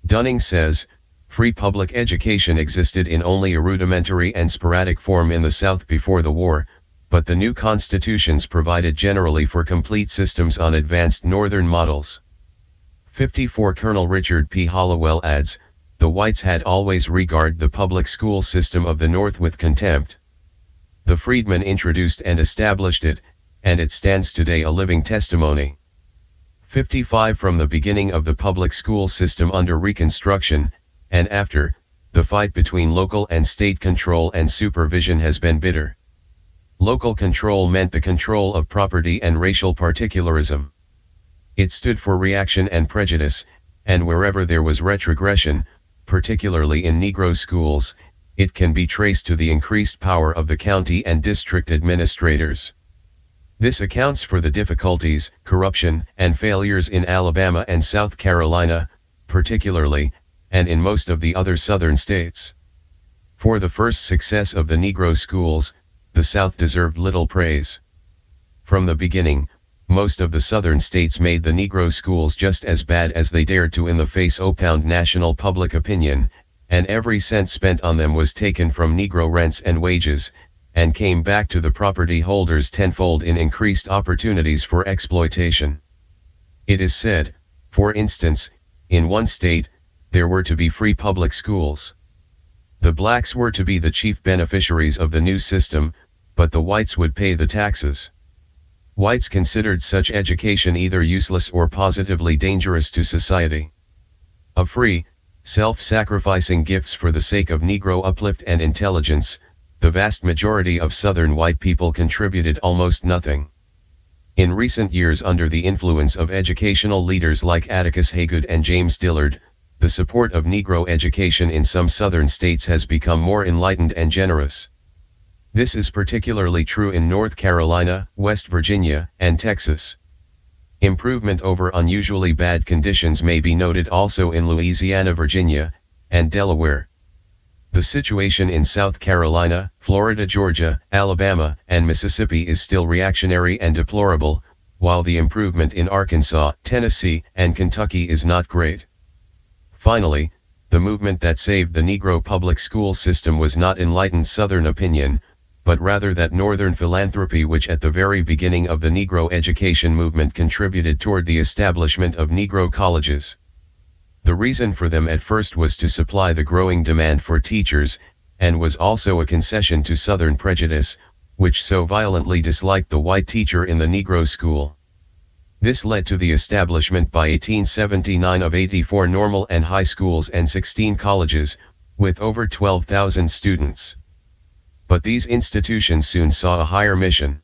Dunning says, free public education existed in only a rudimentary and sporadic form in the South before the war, but the new constitutions provided generally for complete systems on advanced Northern models. 54. Colonel Richard P. Hollowell adds, the whites had always regarded the public school system of the North with contempt. The freedmen introduced and established it, and it stands today a living testimony. 55. From the beginning of the public school system under Reconstruction, and after, the fight between local and state control and supervision has been bitter. Local control meant the control of property and racial particularism. It stood for reaction and prejudice, and wherever there was retrogression, particularly in Negro schools, it can be traced to the increased power of the county and district administrators. This accounts for the difficulties, corruption, and failures in Alabama and South Carolina, particularly, and in most of the other southern states. For the first success of the Negro schools, the South deserved little praise. From the beginning, most of the southern states made the Negro schools just as bad as they dared to in the face opound national public opinion, and every cent spent on them was taken from Negro rents and wages, and came back to the property holders tenfold in increased opportunities for exploitation. It is said, for instance, in one state, there were to be free public schools. The blacks were to be the chief beneficiaries of the new system, but the whites would pay the taxes. Whites considered such education either useless or positively dangerous to society. Of free, self-sacrificing gifts for the sake of Negro uplift and intelligence, the vast majority of Southern white people contributed almost nothing. In recent years, under the influence of educational leaders like Atticus Haygood and James Dillard, the support of Negro education in some Southern states has become more enlightened and generous. This is particularly true in North Carolina, West Virginia, and Texas. Improvement over unusually bad conditions may be noted also in Louisiana, Virginia, and Delaware. The situation in South Carolina, Florida, Georgia, Alabama, and Mississippi is still reactionary and deplorable, while the improvement in Arkansas, Tennessee, and Kentucky is not great. Finally, the movement that saved the Negro public school system was not enlightened Southern opinion, but rather that Northern philanthropy which at the very beginning of the Negro education movement contributed toward the establishment of Negro colleges. The reason for them at first was to supply the growing demand for teachers, and was also a concession to Southern prejudice, which so violently disliked the white teacher in the Negro school. This led to the establishment by 1879 of 84 normal and high schools and 16 colleges, with over 12,000 students. But these institutions soon saw a higher mission.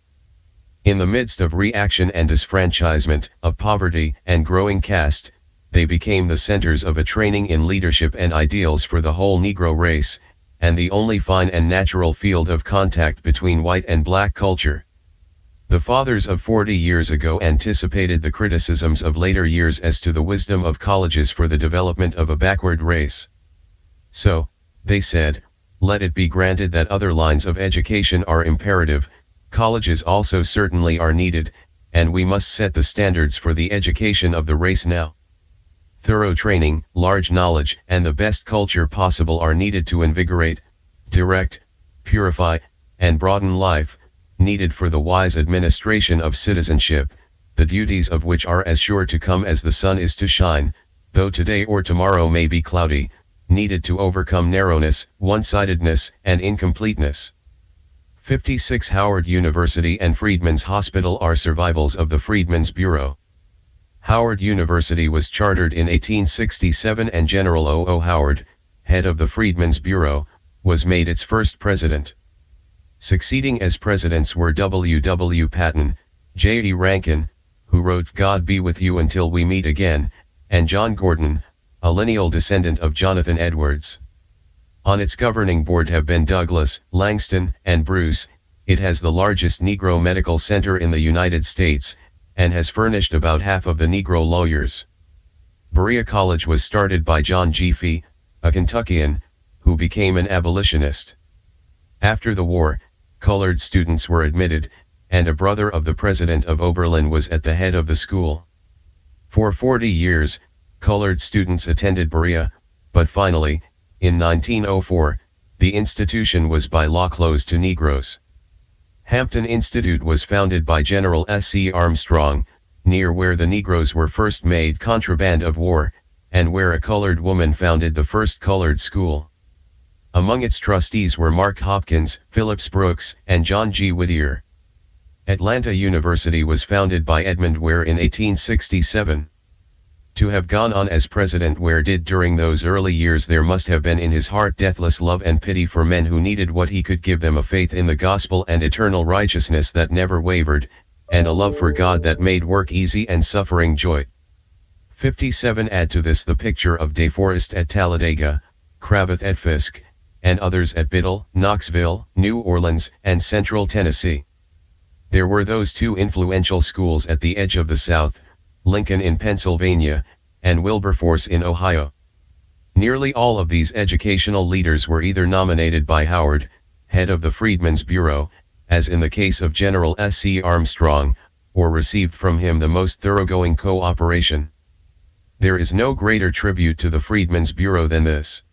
In the midst of reaction and disfranchisement, of poverty and growing caste, they became the centers of a training in leadership and ideals for the whole Negro race, and the only fine and natural field of contact between white and black culture. The fathers of 40 years ago anticipated the criticisms of later years as to the wisdom of colleges for the development of a backward race. So, they said, let it be granted that other lines of education are imperative, colleges also certainly are needed, and we must set the standards for the education of the race now. Thorough training, large knowledge, and the best culture possible are needed to invigorate, direct, purify, and broaden life, needed for the wise administration of citizenship, the duties of which are as sure to come as the sun is to shine, though today or tomorrow may be cloudy, needed to overcome narrowness, one-sidedness, and incompleteness. 56 Howard University and Freedmen's Hospital are survivals of the Freedmen's Bureau. Howard University was chartered in 1867 and General O. Howard, head of the Freedmen's Bureau, was made its first president. Succeeding as presidents were W. W. Patton, J. E. Rankin, who wrote God Be With You Until We Meet Again, and John Gordon, a lineal descendant of Jonathan Edwards. On its governing board have been Douglas, Langston, and Bruce. It has the largest Negro medical center in the United States, and has furnished about half of the Negro lawyers. Berea College was started by John G. Fee, a Kentuckian, who became an abolitionist. After the war, colored students were admitted, and a brother of the president of Oberlin was at the head of the school. For 40 years, colored students attended Berea, but finally, in 1904, the institution was by law closed to Negroes. Hampton Institute was founded by General S.C. Armstrong, near where the Negroes were first made contraband of war, and where a colored woman founded the first colored school. Among its trustees were Mark Hopkins, Phillips Brooks, and John G. Whittier. Atlanta University was founded by Edmund Ware in 1867. To have gone on as president Ware did during those early years, there must have been in his heart deathless love and pity for men who needed what he could give them, a faith in the gospel and eternal righteousness that never wavered, and a love for God that made work easy and suffering joy. 57 Add to this the picture of DeForest at Talladega, Cravath at Fisk, and others at Biddle, Knoxville, New Orleans, and Central Tennessee. There were those two influential schools at the edge of the South, Lincoln in Pennsylvania, and Wilberforce in Ohio. Nearly all of these educational leaders were either nominated by Howard, head of the Freedmen's Bureau, as in the case of General S.C. Armstrong, or received from him the most thoroughgoing cooperation. There is no greater tribute to the Freedmen's Bureau than this.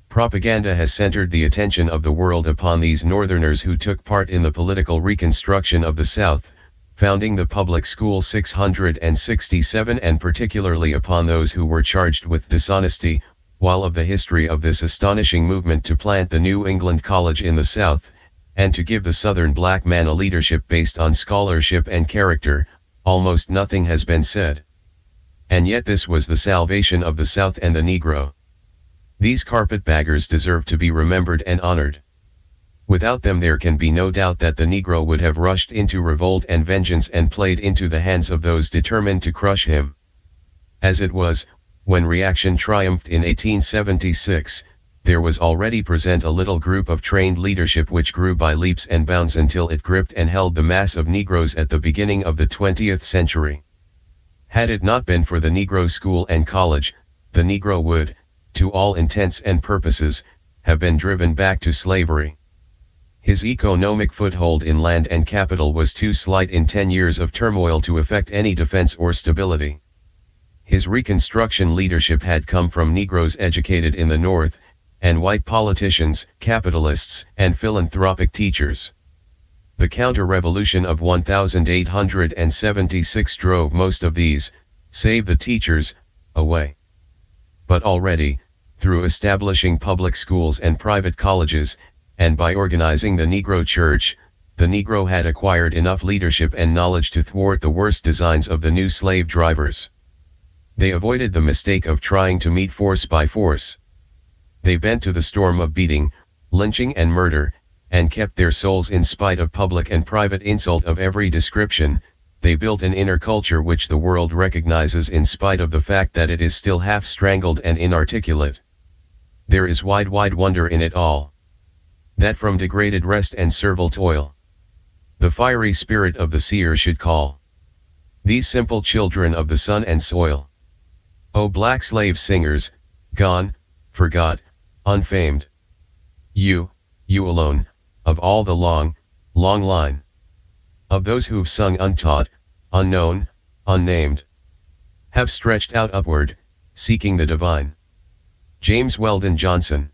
Propaganda has centered the attention of the world upon these Northerners who took part in the political reconstruction of the South, founding the public school 667, and particularly upon those who were charged with dishonesty, while of the history of this astonishing movement to plant the New England College in the South, and to give the Southern black man a leadership based on scholarship and character, almost nothing has been said. And yet this was the salvation of the South and the Negro. These carpetbaggers deserve to be remembered and honored. Without them there can be no doubt that the Negro would have rushed into revolt and vengeance and played into the hands of those determined to crush him. As it was, when reaction triumphed in 1876, there was already present a little group of trained leadership which grew by leaps and bounds until it gripped and held the mass of Negroes at the beginning of the 20th century. Had it not been for the Negro school and college, the Negro would, to all intents and purposes, have been driven back to slavery. His economic foothold in land and capital was too slight in 10 years of turmoil to effect any defense or stability. His Reconstruction leadership had come from Negroes educated in the North, and white politicians, capitalists, and philanthropic teachers. The counter-revolution of 1876 drove most of these, save the teachers, away. But already, through establishing public schools and private colleges, and by organizing the Negro Church, the Negro had acquired enough leadership and knowledge to thwart the worst designs of the new slave drivers. They avoided the mistake of trying to meet force by force. They bent to the storm of beating, lynching and murder, and kept their souls in spite of public and private insult of every description. They built an inner culture which the world recognizes in spite of the fact that it is still half strangled and inarticulate. There is wide wonder in it all. That from degraded rest and servile toil, the fiery spirit of the seer should call these simple children of the sun and soil. O black slave singers, gone, forgot, unfamed. You alone, of all the long line of those who've sung untaught, unknown, unnamed, have stretched out upward, seeking the divine. James Weldon Johnson.